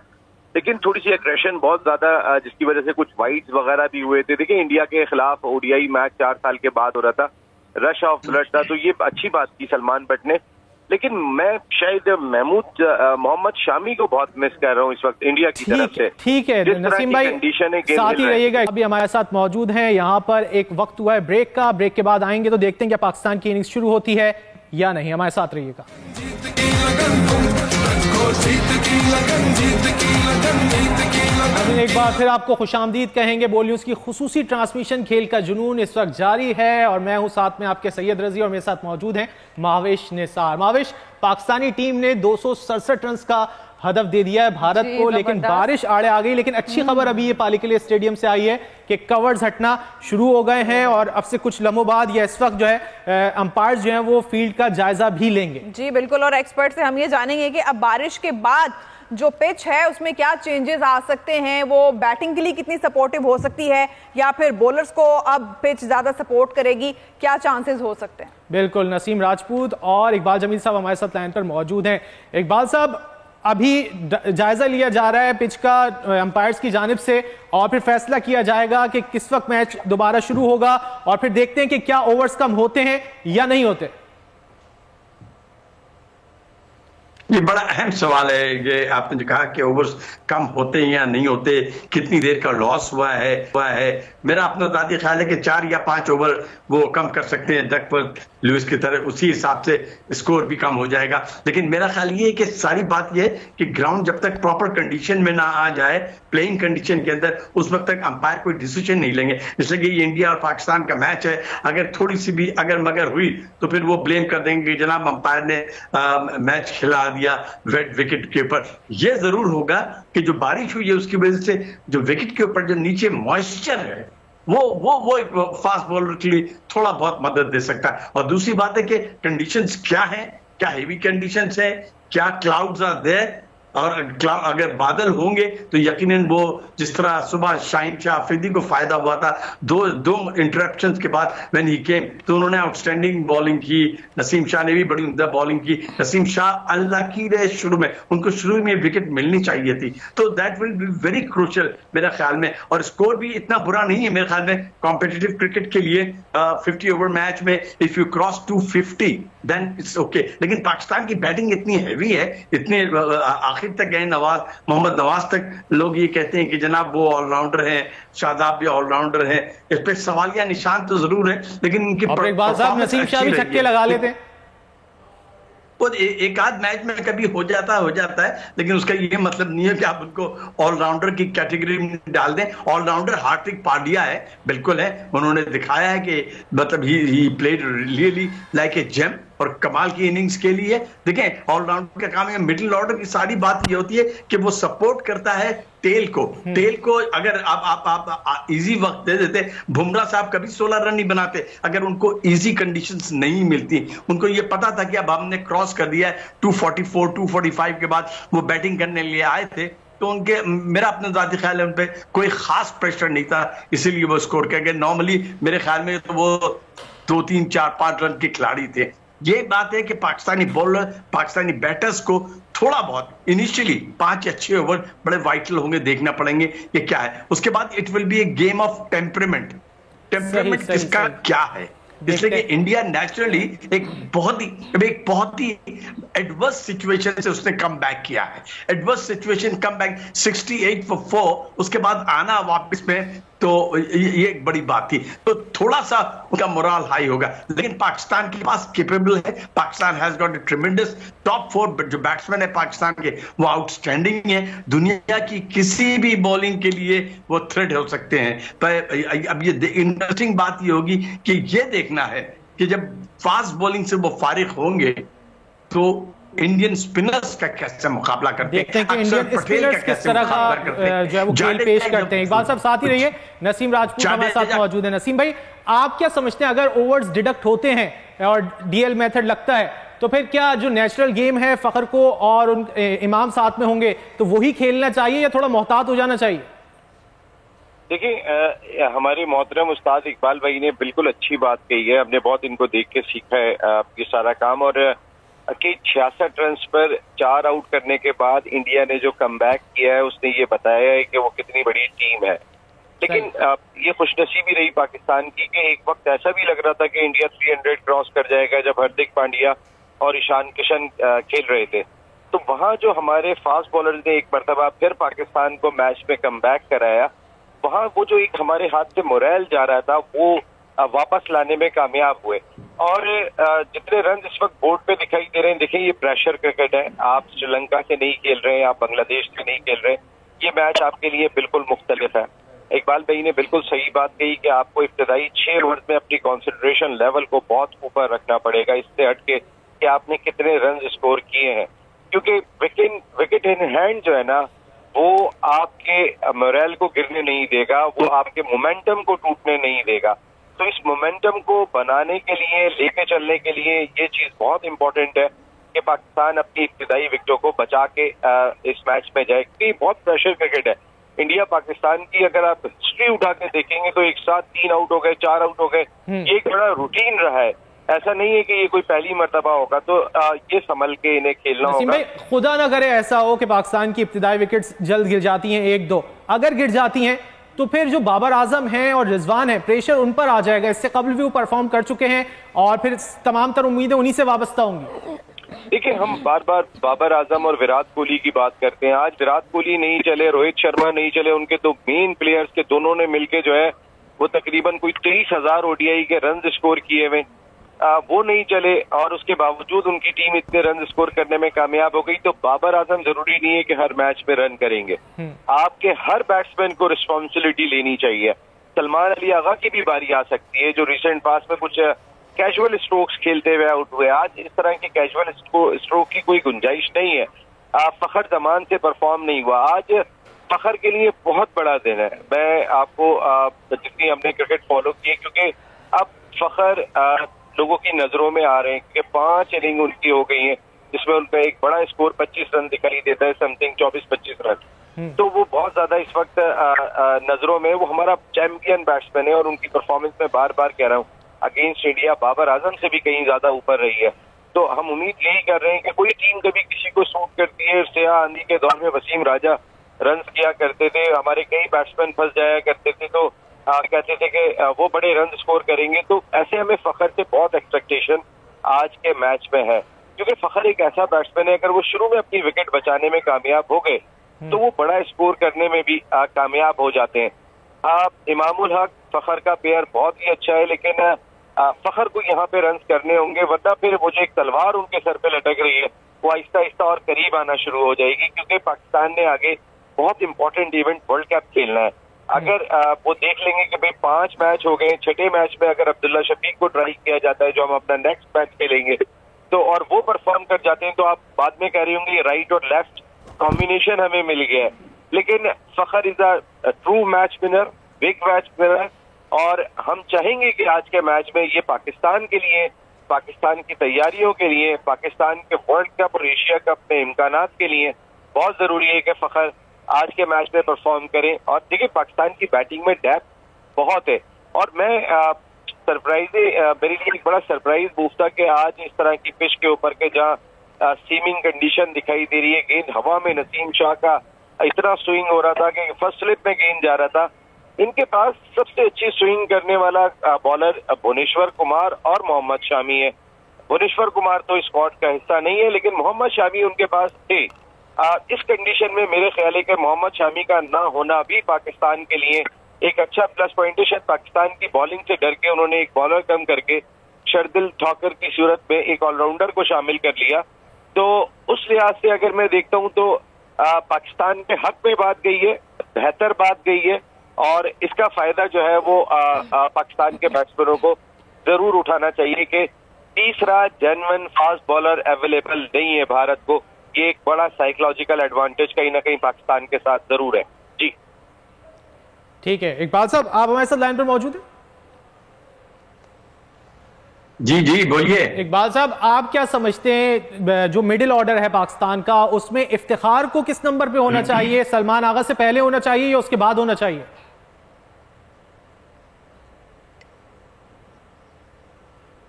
लेकिन थोड़ी सी एग्रेशन बहुत ज्यादा जिसकी वजह से कुछ वाइड्स वगैरह भी हुए थे। देखिए इंडिया के खिलाफ ओडीआई मैच 4 साल के बाद हो रहा था, रश ऑफ ब्लड था, तो ये अच्छी बात की सलमान बट ने। लेकिन मैं शायद मोहम्मद शामी को बहुत मिस कर रहा हूँ इस वक्त इंडिया की तरफ से। ठीक है नसीम भाई, साथ ही रहिएगा, अभी हमारे साथ मौजूद हैं। यहाँ पर एक वक्त हुआ है ब्रेक का, ब्रेक के बाद आएंगे तो देखते हैं क्या पाकिस्तान की इनिंग्स शुरू होती है या नहीं। हमारे साथ रहिएगा। एक बार फिर आपको खुशामदीद कहेंगे। बोल न्यूज की खुसूसी ट्रांसमिशन खेल का जुनून इस वक्त जारी है और मैं हूं साथ में आपके सैयद रजी और मेरे साथ मौजूद हैं महावेश निसार। महावेश, पाकिस्तानी टीम ने 267 रन का हदफ दे दिया है भारत को, लेकिन बारिश आड़े आ गई। लेकिन अच्छी खबर अभी ये पालिकले स्टेडियम से आई है कि कवर्स हटना शुरू हो गए हैं और अब से कुछ लम्हों बाद या इस वक्त जो है अंपायर्स जो है वो फील्ड का जायजा भी लेंगे। जी बिल्कुल, और एक्सपर्ट से हम ये जानेंगे कि अब बारिश के बाद जो पिच है उसमें क्या चेंजेस आ सकते हैं, वो बैटिंग के लिए कितनी सपोर्टिव हो सकती है या फिर बॉलर्स को अब पिच ज्यादा सपोर्ट करेगी, क्या चांसेस हो सकते हैं? बिल्कुल, नसीम राजपूत और इकबाल जमील साहब हमारे साथ लाइन पर मौजूद हैं। इकबाल साहब, अभी जायजा लिया जा रहा है पिच का अंपायर्स की जानिब से और फिर फैसला किया जाएगा कि किस वक्त मैच दोबारा शुरू होगा और फिर देखते हैं कि क्या ओवर्स कम होते हैं या नहीं होते। ये बड़ा अहम सवाल है। ये आपने जो कहा कि ओवर्स कम होते हैं या नहीं होते, कितनी देर का लॉस हुआ है। मेरा अपना दादी ख्याल है कि 4 या 5 ओवर वो कम कर सकते हैं डकवर्थ लुइस की तरह, उसी हिसाब से स्कोर भी कम हो जाएगा। लेकिन मेरा ख्याल ये है कि सारी बात ये है कि ग्राउंड जब तक प्रॉपर कंडीशन में ना आ जाए, प्लेइंग कंडीशन के अंदर, उस वक्त तक अंपायर कोई डिसीजन नहीं लेंगे। इसलिए कि ये इंडिया और पाकिस्तान का मैच है, अगर थोड़ी सी भी अगर मगर हुई तो फिर वो ब्लेम कर देंगे कि जनाब अंपायर ने मैच खिला दिया वेट विकेट के ऊपर। यह जरूर होगा कि जो बारिश हुई है उसकी वजह से जो विकेट के ऊपर जो नीचे मॉइस्चर है वो फास्ट बॉलर के लिए थोड़ा बहुत मदद दे सकता है। और दूसरी बात है कि कंडीशंस क्या हैं, क्या हेवी कंडीशंस है, क्या क्लाउड्स आर देयर, और अगर बादल होंगे तो यकीनन वो जिस तरह सुबह शाहीन शाह अफरीदी को फायदा हुआ था दो इंटरप्शंस के बाद व्हेन ही केम, तो उन्होंने आउटस्टैंडिंग बॉलिंग की। नसीम शाह ने भी बड़ी उम्दा बॉलिंग की। नसीम शाह अल्लाह की रहे शुरू में, उनको शुरू में विकेट मिलनी चाहिए थी, तो that will be very crucial मेरे ख्याल में। और स्कोर भी इतना बुरा नहीं है मेरे ख्याल में कॉम्पिटिटिव क्रिकेट के लिए। 50 ओवर मैच में if you cross 250 then it's okay. लेकिन पाकिस्तान की बैटिंग इतनी हैवी है, इतने आखिर तक गए मोहम्मद नवाज तक, लोग ये कहते हैं कि जनाब वो ऑलराउंडर हैं, शादाब भी ऑलराउंडर हैं। इस पे सवालिया निशान तो जरूर है, लेकिन उनकी नसीम शाह भी छक्के लगा लेते हैं। वो एक आध मैच में कभी हो जाता है, लेकिन उसका ये मतलब नहीं है कि आप उनको ऑलराउंडर की कैटेगरी में डाल दें। ऑलराउंडर हार्दिक पांड्या है, बिल्कुल है, उन्होंने दिखाया है कि मतलब he played really like a gem और कमाल की इनिंग्स के लिए। देखें ऑलराउंडर का काम है, मिडिल ऑर्डर की सारी बात ये होती है कि वो सपोर्ट करता है टेल को अगर आप इजी वक्त दे देते, बुमराह साहब कभी 16 रन नहीं बनाते अगर उनको इजी कंडीशंस नहीं मिलती। उनको ये पता था कि अब हमने क्रॉस कर दिया है 244 245 के बाद वो बैटिंग करने लिए आए थे, तो उनके मेरा अपना जाती ख्याल है उन पे कोई खास प्रेशर नहीं था, इसीलिए वो स्कोर कर गए। नॉर्मली मेरे ख्याल में तो वो 2 3 4 5 रन के खिलाड़ी थे। ये बात है कि पाकिस्तानी बॉलर, पाकिस्तानी बैटर्स को थोड़ा बहुत इनिशियली 5 या 6 ओवर बड़े वाइटल होंगे, देखना पड़ेंगे ये क्या है। उसके बाद it will be A game of temperament किसका क्या है, इसलिए कि इंडिया नेचुरली एक बहुत ही एडवर्स सिचुएशन से उसने कम बैक किया है। Adverse situation come back 68 for 4, उसके बाद आना वापस में, तो ये एक बड़ी बात थी। तो थोड़ा सा उनका मोरल हाई होगा, लेकिन पाकिस्तान के पास केपेबल है। Pakistan has got a ट्रेमेंडस top 4 जो बैट्समैन है पाकिस्तान के, वो आउटस्टैंडिंग है। दुनिया की किसी भी बॉलिंग के लिए वो थ्रेट हो सकते हैं। पर अब ये इंटरेस्टिंग बात ये होगी कि ये देखना है कि जब फास्ट बॉलिंग से वो फारिग होंगे तो इंडियन स्पिनर्स का कैसे मुकाबला करते हैं, देखते हैं कि इंडियन स्पिनर्स किस तरह का जो है वो खेल पेश करते हैं। इकबाल साहब साथ ही रहिए, नसीम राजपूत हमारे साथ मौजूद है। नसीम भाई, आप क्या समझते हैं, अगर ओवर्स डिडक्ट होते हैं और डीएल मेथड लगता है, तो फिर क्या जो नेचुरल गेम है फखर को और उन इमाम साथ में होंगे तो वही खेलना चाहिए या थोड़ा मोहतात हो जाना चाहिए? देखिए, हमारे मोहतरम उस्ताद इकबाल भाई ने बिल्कुल अच्छी बात कही है। हमने बहुत इनको देख के सीखा है ये सारा काम, और कि 66 रन पर 4 आउट करने के बाद इंडिया ने जो कमबैक किया है उसने ये बताया है कि वो कितनी बड़ी टीम है। लेकिन ये खुशनसीबी रही पाकिस्तान की कि एक वक्त ऐसा भी लग रहा था कि इंडिया 300 क्रॉस कर जाएगा जब हार्दिक पांड्या और ईशान किशन खेल रहे थे। तो वहां जो हमारे फास्ट बॉलर्स ने एक मरतबा फिर पाकिस्तान को मैच में कमबैक कराया, वहां वो जो एक हमारे हाथ से मोरल जा रहा था वो वापस लाने में कामयाब हुए। और जितने रन इस वक्त बोर्ड पे दिखाई दे रहे हैं, देखिए ये प्रेशर क्रिकेट है, आप श्रीलंका से नहीं खेल रहे हैं, आप बांग्लादेश से नहीं खेल रहे, ये मैच आपके लिए बिल्कुल मुख्तलिफ है। इकबाल भाई ने बिल्कुल सही बात कही कि आपको इब्तदाई 6 ओवर में अपनी कंसंट्रेशन लेवल को बहुत ऊपर रखना पड़ेगा, इससे हटके कि आपने कितने रन स्कोर किए हैं, क्योंकि विकेट इन हैंड जो है ना वो आपके मोरल को गिरने नहीं देगा, वो आपके मोमेंटम को टूटने नहीं देगा। तो इस मोमेंटम को बनाने के लिए, लेके चलने के लिए ये चीज बहुत इंपॉर्टेंट है कि पाकिस्तान अपनी इब्तिदाई विकेटों को बचा के इस मैच में जाए, क्योंकि बहुत प्रेशर क्रिकेट है। इंडिया पाकिस्तान की अगर आप हिस्ट्री उठा के देखेंगे तो एक साथ 3 आउट हो गए, 4 आउट हो गए, ये एक बड़ा रूटीन रहा है। ऐसा नहीं है कि ये कोई पहली मर्तबा होगा, तो ये संभल के इन्हें खेलना होगा। भाई, खुदा ना करे ऐसा हो कि पाकिस्तान की इब्तिदाई विकेट्स जल्द गिर जाती हैं 1-2, अगर गिर जाती हैं तो फिर जो बाबर आजम हैं और रिजवान है, प्रेशर उन पर आ जाएगा। इससे कबल भी वो परफॉर्म कर चुके हैं और फिर तमाम तर उम्मीदें उन्हीं से वाबस्ता होंगी। देखिए, हम बार बार बाबर आजम और विराट कोहली की बात करते हैं। आज विराट कोहली नहीं चले, रोहित शर्मा नहीं चले, उनके दो मेन प्लेयर्स के दोनों ने मिलके जो है वो तकरीबन कोई 23,000 ओडीआई के रन स्कोर किए हुए, वो नहीं चले और उसके बावजूद उनकी टीम इतने रन स्कोर करने में कामयाब हो गई। तो बाबर आजम जरूरी नहीं है कि हर मैच में रन करेंगे, आपके हर बैट्समैन को रिस्पॉन्सिबिलिटी लेनी चाहिए। सलमान अली आगा की भी बारी आ सकती है, जो रिसेंट पास में कुछ कैजुअल स्ट्रोक्स खेलते हुए आउट हुए। आज इस तरह के कैजुअल स्ट्रोक की कोई गुंजाइश नहीं है। फखर जमान से परफॉर्म नहीं हुआ, आज फखर के लिए बहुत बड़ा दिन है। मैं आपको जितनी हमने क्रिकेट फॉलो की है, क्योंकि अब फखर लोगों की नजरों में आ रहे हैं कि 5 इनिंग उनकी हो गई है जिसमें उनका एक बड़ा स्कोर 25 रन दिखाई देता है, समथिंग 24-25 रन। तो वो बहुत ज्यादा इस वक्त नजरों में, वो हमारा चैंपियन बैट्समैन है और उनकी परफॉर्मेंस में बार बार कह रहा हूँ अगेंस्ट इंडिया बाबर आजम से भी कहीं ज्यादा ऊपर रही है। तो हम उम्मीद यही कर रहे हैं कि कोई टीम कभी किसी को सूट करती है। सिया आंधी के दौर में वसीम राजा रन किया करते थे, हमारे कई बैट्समैन फंस जाया करते थे, तो कहते थे कि वो बड़े रन स्कोर करेंगे। तो ऐसे हमें फखर से बहुत एक्सपेक्टेशन आज के मैच में है, क्योंकि फखर एक ऐसा बैट्समैन है, अगर वो शुरू में अपनी विकेट बचाने में कामयाब हो गए तो वो बड़ा स्कोर करने में भी कामयाब हो जाते हैं। इमामुल हक फखर का पेयर बहुत ही अच्छा है, लेकिन फखर को यहाँ पे रन करने होंगे, वरना फिर वो जो एक तलवार उनके सर पे लटक रही है वो आहिस्ता आहिस्ता और करीब आना शुरू हो जाएगी, क्योंकि पाकिस्तान ने आगे बहुत इंपॉर्टेंट इवेंट वर्ल्ड कप खेलना है। अगर वो देख लेंगे कि भाई 5 मैच हो गए, छठे मैच में अगर अब्दुल्ला शफीक को ट्राई किया जाता है जो हम अपना नेक्स्ट मैच खेलेंगे, तो और वो परफॉर्म कर जाते हैं, तो आप बाद में कह रहे होंगे राइट और लेफ्ट कॉम्बिनेशन हमें मिल गया है। लेकिन Fakhar is a true match winner, big match winner, और हम चाहेंगे कि आज के मैच में ये पाकिस्तान के लिए, पाकिस्तान की तैयारियों के लिए, पाकिस्तान के वर्ल्ड कप और एशिया कप में इम्कानात के लिए बहुत जरूरी है कि फखर आज के मैच में परफॉर्म करें। और देखिए पाकिस्तान की बैटिंग में डेप्थ बहुत है, और मैं मेरे लिए एक बड़ा सरप्राइज मूव था कि आज इस तरह की पिच के ऊपर के जहाँ सीमिंग कंडीशन दिखाई दे रही है, गेंद हवा में, नसीम शाह का इतना स्विंग हो रहा था कि फर्स्ट स्लिप में गेंद जा रहा था। इनके पास सबसे अच्छी स्विंग करने वाला बॉलर भुवनेश्वर कुमार और मोहम्मद शामी है। भुवनेश्वर कुमार तो स्क्वाड का हिस्सा नहीं है, लेकिन मोहम्मद शामी उनके पास थे। इस कंडीशन में मेरे ख्याल है कि मोहम्मद शामी का ना होना भी पाकिस्तान के लिए एक अच्छा प्लस पॉइंट है। शायद पाकिस्तान की बॉलिंग से डर के उन्होंने एक बॉलर कम करके शर्दिल ठोकर की सूरत में एक ऑलराउंडर को शामिल कर लिया। तो उस लिहाज से अगर मैं देखता हूं तो पाकिस्तान के हक में बात गई है, बेहतर बात गई है, और इसका फायदा जो है वो पाकिस्तान के बैट्समैनों को जरूर उठाना चाहिए कि तीसरा जेन्युइन फास्ट बॉलर अवेलेबल नहीं है भारत को। ये एक बड़ा साइकोलॉजिकल एडवांटेज कहीं ना कहीं पाकिस्तान के साथ जरूर है। जी ठीक है, इकबाल साहब आप हमारे साथ लाइन पर मौजूद हैं? जी जी बोलिए। इकबाल साहब आप क्या समझते हैं जो मिडिल ऑर्डर है पाकिस्तान का, उसमें इफ्तिखार को किस नंबर पे होना चाहिए? सलमान आगा से पहले होना चाहिए या उसके बाद होना चाहिए?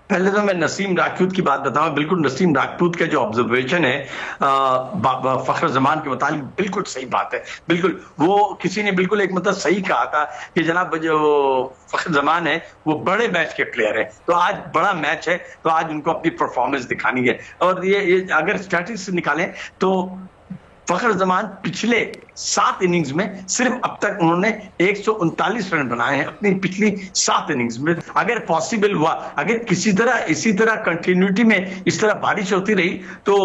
पहले तो मैं नसीम राजपूत की बात बताऊं। बिल्कुल नसीम राजपूत का जो ऑब्जर्वेशन है फखर जमान के मुताबिक बिल्कुल सही बात है। बिल्कुल वो किसी ने बिल्कुल एक मतलब सही कहा था कि जनाब जो फखर जमान है वो बड़े मैच के प्लेयर है, तो आज बड़ा मैच है तो आज उनको अपनी परफॉर्मेंस दिखानी है। और ये अगर स्टैटिस्टिक्स निकालें तो फखर जमान पिछले 7 इनिंग्स में सिर्फ अब तक उन्होंने 139 रन बनाए हैं अपनी पिछली 7 इनिंग्स में। अगर पॉसिबल हुआ, अगर किसी तरह इसी तरह कंटिन्यूटी में इस तरह बारिश होती रही तो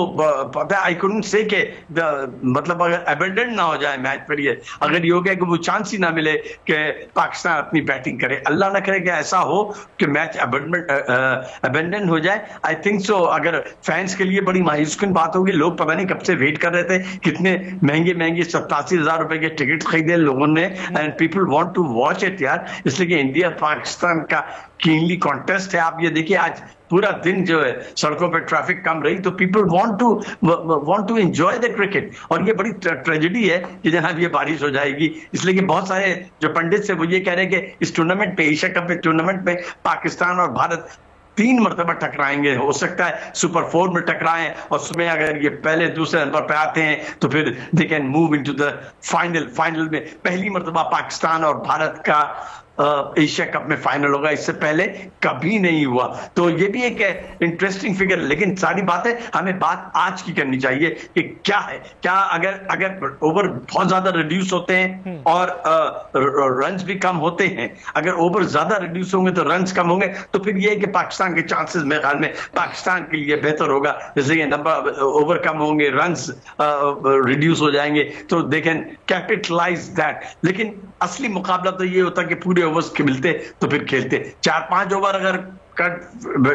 पता आई कुडंट से के मतलब अगर अबेंडन ना हो जाए मैच पर, ये अगर ये हो गया कि वो चांस ही ना मिले कि पाकिस्तान अपनी बैटिंग करे, अल्लाह ना करे कि ऐसा हो कि मैच अबेंडन हो जाए। आई थिंक सो अगर फैंस के लिए बड़ी मायूस कुन बात होगी। लोग पता नहीं कब से वेट कर रहे थे, कितने महंगे 87,000 रुपए के टिकट खरीदे लोगों ने, and people want to watch it यार। इसलिए कि इंडिया पाकिस्तान का कीनली कॉन्टेस्ट है। आप ये देखिए आज पूरा दिन जो है सड़कों पर ट्रैफिक कम रही, तो people want to enjoy the cricket. और ये बड़ी ट्रेजेडी है कि जनाब ये बारिश हो जाएगी, इसलिए कि बहुत सारे जो पंडित से वो ये कह रहे हैं कि इस टूर्नामेंट पे, एशिया कप टूर्नामेंट में पाकिस्तान और भारत 3 मरतबा टकराएंगे। हो सकता है सुपर 4 में टकराएं, और उसमें अगर ये पहले दूसरे नंबर पे आते हैं तो फिर they can move into the final में पहली मरतबा पाकिस्तान और भारत का एशिया कप में फाइनल होगा। इससे पहले कभी नहीं हुआ, तो ये भी एक इंटरेस्टिंग फिगर। लेकिन सारी बातें हमें बात आज की करनी चाहिए कि क्या है, क्या अगर ओवर बहुत ज्यादा रिड्यूस होते हैं और रन्स भी कम होते हैं, अगर ओवर ज्यादा रिड्यूस होंगे तो रन्स कम होंगे, तो फिर ये है कि पाकिस्तान के चांसेस मेरे ख्याल में पाकिस्तान के लिए बेहतर होगा। जैसे कि नंबर ओवर कम होंगे, रन्स रिड्यूस हो जाएंगे, तो दे कैन कैपिटलाइज दैट। लेकिन असली मुकाबला तो ये होता कि पूरे ओवर्स के मिलते तो फिर खेलते। 4-5 ओवर अगर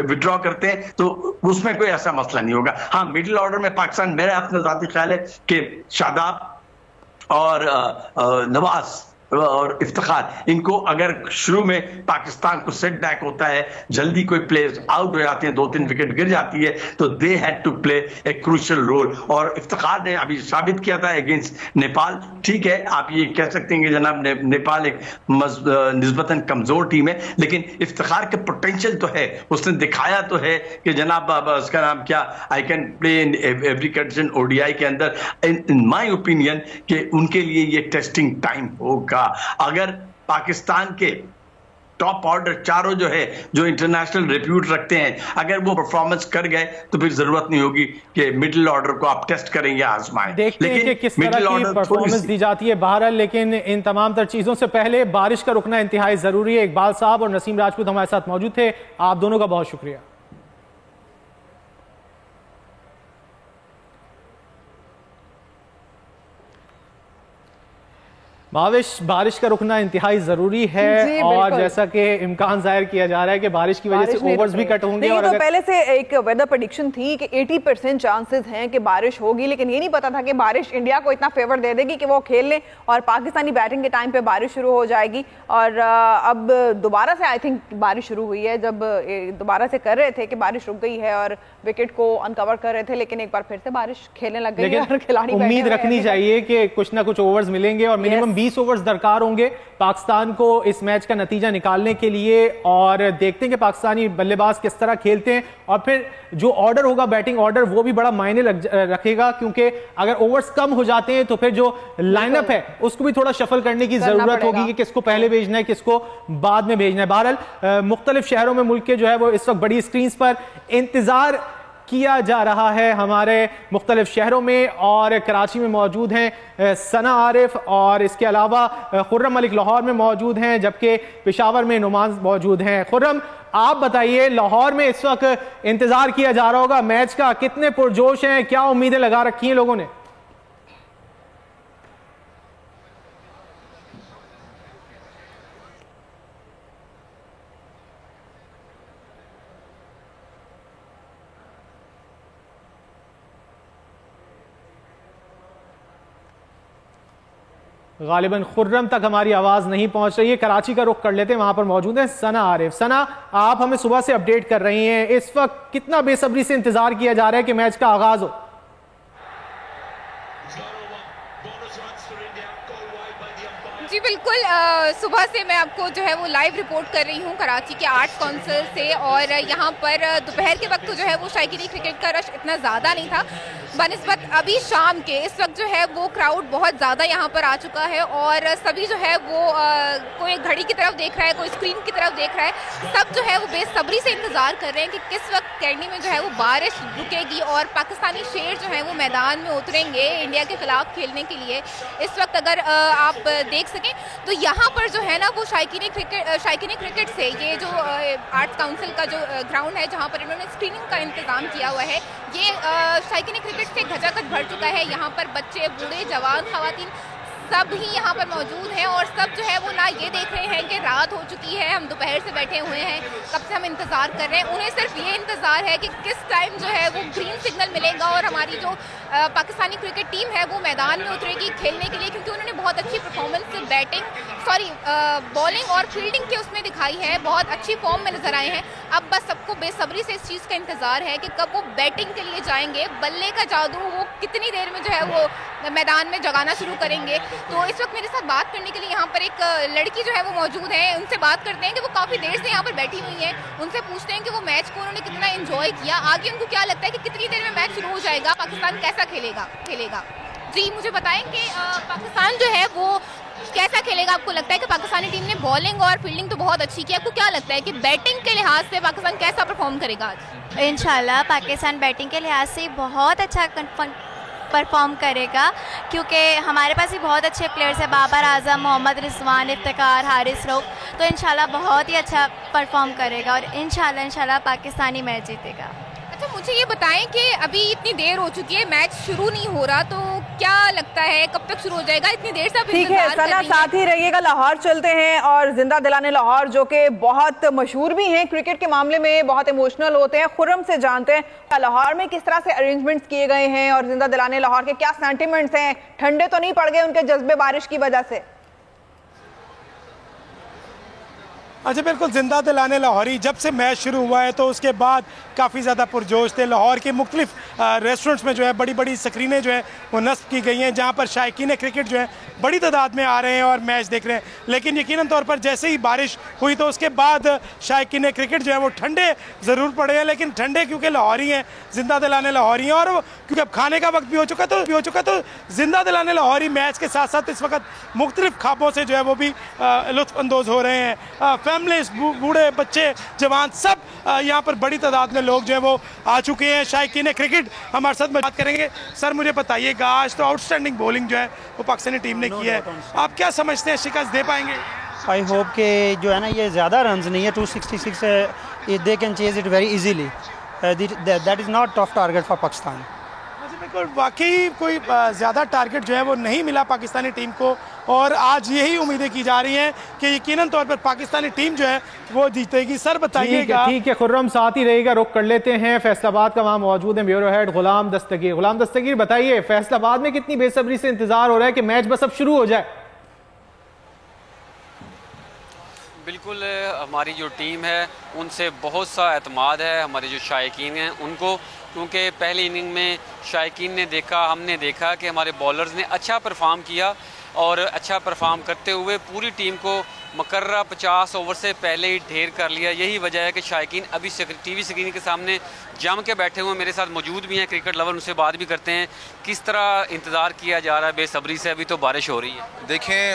विड्रॉ करते हैं तो उसमें कोई ऐसा मसला नहीं होगा। हाँ, मिडिल ऑर्डर में पाकिस्तान, मेरा अपना जाती ख्याल है कि शादाब और नवाज और इफ्तिखार, इनको अगर शुरू में पाकिस्तान को सेट बैक होता है, जल्दी कोई प्लेयर्स आउट हो जाते हैं, 2-3 विकेट गिर जाती है, तो they had to play a crucial role. और इफ्तिखार ने अभी साबित किया था अगेंस्ट नेपाल। ठीक है, आप ये कह सकते हैं कि जनाब नेपाल एक निस्बतन कमजोर टीम है, लेकिन इफ्तिखार के पोटेंशियल तो है, उसने दिखाया तो है कि जनाब उसका नाम क्या, I can play in every condition ODI के अंदर। इन माई ओपिनियन कि उनके लिए ये टेस्टिंग टाइम होगा। अगर पाकिस्तान के टॉप ऑर्डर चारों जो है, जो इंटरनेशनल रिप्यूट रखते हैं, अगर वो परफॉर्मेंस कर गए तो फिर जरूरत नहीं होगी कि मिडिल ऑर्डर को आप टेस्ट करेंगे, आजमाएं। देखते हैं कि किस तरह की परफॉर्मेंस दी जाती है बहरहाल। लेकिन इन तमाम तर चीजों से पहले बारिश का रुकना इंतहाई जरूरी है। इकबाल साहब और नसीम राजपूत हमारे साथ मौजूद थे, आप दोनों का बहुत शुक्रिया। बारिश का रुकना इंतहाई जरूरी है और जैसा कि इम्कान जाहिर किया जा रहा है कि बारिश की वजह से ओवर्स भी कट होंगे। और तो पहले से एक वेदर प्रेडिक्शन थी कि 80% चांसेस हैं कि बारिश होगी, लेकिन ये नहीं पता था कि बारिश इंडिया को इतना फेवर दे देगी कि वो खेल लें और पाकिस्तानी बैटिंग के टाइम पे बारिश शुरू हो जाएगी। और अब दोबारा से आई थिंक बारिश शुरू हुई है, जब दोबारा से कर रहे थे कि बारिश रुक गई है और विकेट को अनकवर कर रहे थे, लेकिन एक बार फिर से बारिश खेलने लग गई है और खिलाड़ी उम्मीद रखनी चाहिए कि कुछ ना कुछ ओवर्स मिलेंगे और मिनिमम 20 ओवर्स दरकार होंगे पाकिस्तान को इस मैच का नतीजा निकालने के लिए। और देखते हैं कि पाकिस्तानी बल्लेबाज किस तरह खेलते हैं और फिर जो ऑर्डर होगा बैटिंग ऑर्डर वो भी बड़ा मायने रखेगा, क्योंकि अगर ओवर्स कम हो जाते हैं तो फिर जो लाइनअप है उसको भी थोड़ा शफल करने की जरूरत होगी कि किसको पहले भेजना है, किसको बाद में भेजना है। बहरहाल मुख्तलिफ शहरों में मुल्क के जो है वो इस वक्त बड़ी स्क्रीन पर इंतजार किया जा रहा है हमारे मुख्तलिफ शहरों में। और कराची में मौजूद हैं सना आरिफ और इसके अलावा खुर्रम मलिक लाहौर में मौजूद हैं, जबकि पेशावर में नुमान मौजूद हैं। खुर्रम, आप बताइए, लाहौर में इस वक्त इंतजार किया जा रहा होगा मैच का, कितने पुरजोश हैं, क्या उम्मीदें लगा रखी हैं लोगों ने? गालिबन खुर्रम तक हमारी आवाज नहीं पहुंच रही है। कराची का रुख कर लेते हैं, वहां पर मौजूद है सना आरिफ। सना, आप हमें सुबह से अपडेट कर रही हैं, इस वक्त कितना बेसब्री से इंतजार किया जा रहा है कि मैच का आगाज हो? जी बिल्कुल, सुबह से मैं आपको जो है वो लाइव रिपोर्ट कर रही हूँ कराची के आर्ट्स काउंसिल से। और यहाँ पर दोपहर के वक्त जो है वो शायकीन क्रिकेट का रश इतना ज़्यादा नहीं था बनिस्बत अभी शाम के। इस वक्त जो है वो क्राउड बहुत ज़्यादा यहाँ पर आ चुका है और सभी जो है वो कोई घड़ी की तरफ देख रहा है, कोई स्क्रीन की तरफ देख रहा है। सब जो है वो बेसब्री से इंतज़ार कर रहे हैं कि किस वक्त कैंडी में जो है वो बारिश रुकेगी और पाकिस्तानी शेर जो है वो मैदान में उतरेंगे इंडिया के खिलाफ खेलने के लिए। इस वक्त अगर आप देख सकें तो यहाँ पर जो है ना वो शायकीन क्रिकेट से ये जो आर्ट्स काउंसिल का जो ग्राउंड है जहाँ पर इन्होंने स्क्रीनिंग का इंतज़ाम किया हुआ है, ये शायकीन क्रिकेट से खचाखच भर चुका है। यहाँ पर बच्चे, बूढ़े, जवान, खवातीन सब ही यहाँ पर मौजूद हैं और सब जो है वो ना ये देख रहे हैं कि रात हो चुकी है, हम दोपहर से बैठे हुए हैं, कब से हम इंतज़ार कर रहे हैं। उन्हें सिर्फ ये इंतज़ार है कि किस टाइम जो है वो ग्रीन सिग्नल मिलेगा और हमारी जो पाकिस्तानी क्रिकेट टीम है वो मैदान में उतरेगी खेलने के लिए, क्योंकि उन्होंने बहुत अच्छी परफॉर्मेंस बॉलिंग और फील्डिंग के उसमें दिखाई है, बहुत अच्छी फॉर्म में नजर आए हैं। अब बस सबको बेसब्री से इस चीज़ का इंतज़ार है कि कब वो बैटिंग के लिए जाएंगे, बल्ले का जादू वो कितनी देर में जो है वो मैदान में जगाना शुरू करेंगे। तो इस वक्त मेरे साथ बात करने के लिए यहाँ पर एक लड़की जो है वो मौजूद है, उनसे बात करते हैं कि वो काफ़ी देर से यहाँ पर बैठी हुई है। उनसे पूछते हैं कि वो मैच को उन्होंने कितना एंजॉय किया, आगे उनको क्या लगता है कि कितनी देर में मैच शुरू हो जाएगा, पाकिस्तान कैसा खेलेगा। जी मुझे बताएं कि पाकिस्तान जो है वो कैसा खेलेगा। आपको लगता है कि पाकिस्तानी टीम ने बॉलिंग और फील्डिंग तो बहुत अच्छी की, आपको क्या लगता है कि बैटिंग के लिहाज से पाकिस्तान कैसा परफॉर्म करेगा आज? इंशाल्लाह पाकिस्तान बैटिंग के लिहाज से बहुत अच्छा परफॉर्म करेगा, क्योंकि हमारे पास भी बहुत अच्छे प्लेयर्स हैं, बाबर आजम, मोहम्मद रिजवान, इफ्तिकार, हारिस रऊफ, तो इंशाल्लाह बहुत ही अच्छा परफॉर्म करेगा और इंशाल्लाह पाकिस्तानी मैच जीतेगा। अच्छा मुझे ये बताएं कि अभी इतनी देर हो चुकी है, मैच शुरू नहीं हो रहा, तो क्या लगता है कब तक शुरू हो जाएगा? इतनी देर से ठीक है सना, साथ ही रहिएगा। लाहौर चलते हैं और जिंदा दिलाने लाहौर जो कि बहुत मशहूर भी हैं क्रिकेट के मामले में, बहुत इमोशनल होते हैं, खुर्रम से जानते हैं लाहौर में किस तरह से अरेंजमेंट्स किए गए हैं और जिंदा दिलाने लाहौर के क्या सेंटिमेंट्स हैं। ठंडे तो नहीं पड़ गए उनके जज्बे बारिश की वजह से? अच्छा बिल्कुल, जिंदा दिलाने लाहौरी जब से मैच शुरू हुआ है तो उसके बाद काफ़ी ज़्यादा पुरजोश थे। लाहौर के मुख्तलिफ रेस्टोरेंट्स में जो है बड़ी बड़ी स्क्रीनें जो है वो नस्ब की गई हैं, जहाँ पर शायकीन क्रिकेट जो है बड़ी तादाद में आ रहे हैं और मैच देख रहे हैं। लेकिन यकीनन तौर पर जैसे ही बारिश हुई तो उसके बाद शायकीन क्रिकेट जो है वो ठंडे ज़रूर पड़े हैं, लेकिन ठंडे क्योंकि लाहौरी हैं, जिंदा दिलाने लाहौरी हैं, और क्योंकि अब खाने का वक्त भी हो चुका तो जिंदा दिलाने लाहौरी मैच के साथ साथ इस वक्त मुख्तलिफ ख्वाबों से जो है वो भी लुत्फ़अंदोज़ हो रहे हैं। फैमिलीज, बूढ़े, बच्चे, जवान, सब यहाँ पर बड़ी तादाद में लोग जो है वो आ चुके हैं। शायकीन क्रिकेट हमारे साथ बात करेंगे। सर मुझे बताइएगा, आज तो आउटस्टैंडिंग बॉलिंग जो है वो पाकिस्तानी टीम ने की है, आप क्या समझते हैं, शिकस्त दे पाएंगे? आई होप के जो है ना ये ज़्यादा रन्स नहीं है, 266 है, they can chase it very easily, that is not tough target for Pakistan. बिल्कुल, वाकई कोई ज़्यादा टारगेट जो है वो नहीं मिला पाकिस्तानी टीम को, और आज यही उम्मीदें की जा रही हैं कि यकीनन तौर पर पाकिस्तानी टीम जो है वो जीतेगी। सर बताइएगा। ठीक है खुर्रम, साथ ही रहेगा, रुक कर लेते हैं फैसलाबाद का, वहाँ मौजूद है ब्यूरो हेड गुलाम दस्तगीर। गुलाम दस्तगीर बताइए, फैसलाबाद में कितनी बेसब्री से इंतजार हो रहा है कि मैच बस अब शुरू हो जाए? बिल्कुल, हमारी जो टीम है उनसे बहुत सा एतमाद है, हमारे जो शायकीन हैं उनको, क्योंकि पहली इनिंग में शायकीन ने देखा, हमने देखा कि हमारे बॉलर्स ने अच्छा परफॉर्म किया, और अच्छा परफॉर्म करते हुए पूरी टीम को मुकर्रर 50 ओवर से पहले ही ढेर कर लिया। यही वजह है कि शायकीन अभी टीवी स्क्रीन के सामने जम के बैठे हुए, मेरे साथ मौजूद भी हैं क्रिकेट लवर, उनसे बात भी करते हैं किस तरह इंतज़ार किया जा रहा है बेसब्री से। अभी तो बारिश हो रही है। देखें,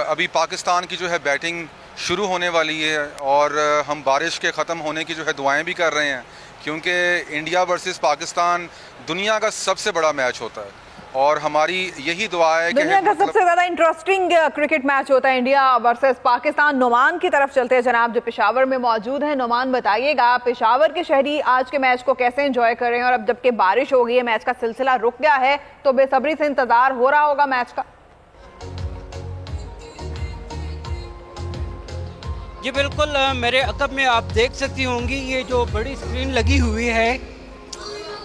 अभी पाकिस्तान की जो है बैटिंग शुरू होने वाली है, और हम बारिश के ख़त्म होने की जो है दुआएं भी कर रहे हैं, क्योंकि इंडिया वर्सेस पाकिस्तान दुनिया का सबसे बड़ा मैच होता है, और हमारी यही दुआ है कि दुनिया का सबसे ज्यादा इंटरेस्टिंग क्रिकेट मैच होता है इंडिया वर्सेस पाकिस्तान। नोमान की तरफ चलते हैं जनाब, जो पेशावर में मौजूद है। नोमान बताइएगा, पेशावर के शहरी आज के मैच को कैसे एंजॉय कर रहे हैं, और अब जबकि बारिश हो गई है, मैच का सिलसिला रुक गया है, तो बेसब्री से इंतजार हो रहा होगा मैच का? जी बिल्कुल, मेरे अकब में आप देख सकती होंगी ये जो बड़ी स्क्रीन लगी हुई है,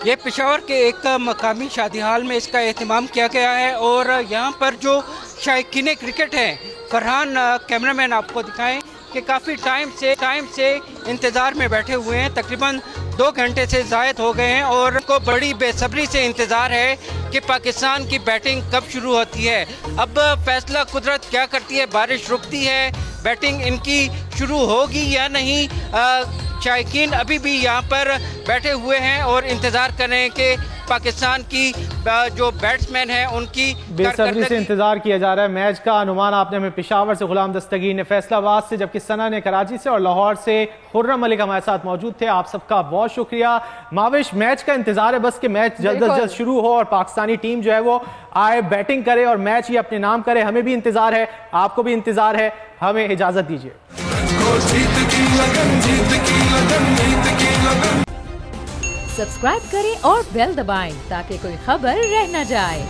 ये पेशावर के एक मकामी शादी हाल में इसका एहतमाम किया गया है, और यहाँ पर जो शायकीन क्रिकेट हैं, फरहान कैमरामैन आपको दिखाएं कि काफ़ी टाइम से इंतज़ार में बैठे हुए हैं, तकरीबन 2 घंटे से ज़ायद हो गए हैं, और उनको बड़ी बेसब्री से इंतज़ार है कि पाकिस्तान की बैटिंग कब शुरू होती है। अब फैसला कुदरत क्या करती है, बारिश रुकती है, बैटिंग इनकी शुरू होगी या नहीं। शायकीन अभी भी यहाँ पर बैठे हुए हैं और इंतज़ार कर रहे हैं कि पाकिस्तान की जो बैट्समैन हैं उनकी बेसब्री से इंतजार किया जा रहा है मैच का। अनुमान आपने हमें पेशावर से गुलाम दस्तगीर ने फैसलाबाद से, जबकि सना ने कराची से, और लाहौर से खुर्रम मलिक हमारे साथ मौजूद थे। आप सबका बहुत शुक्रिया। माविश, मैच का इंतजार है बस कि मैच जल्द अज जल्द शुरू हो और पाकिस्तानी टीम जो है वो आए, बैटिंग करे और मैच ही अपने नाम करे। हमें भी इंतजार है, आपको भी इंतजार है, हमें इजाजत दीजिए। सब्सक्राइब करें और बेल दबाएं ताकि कोई खबर रह न जाए।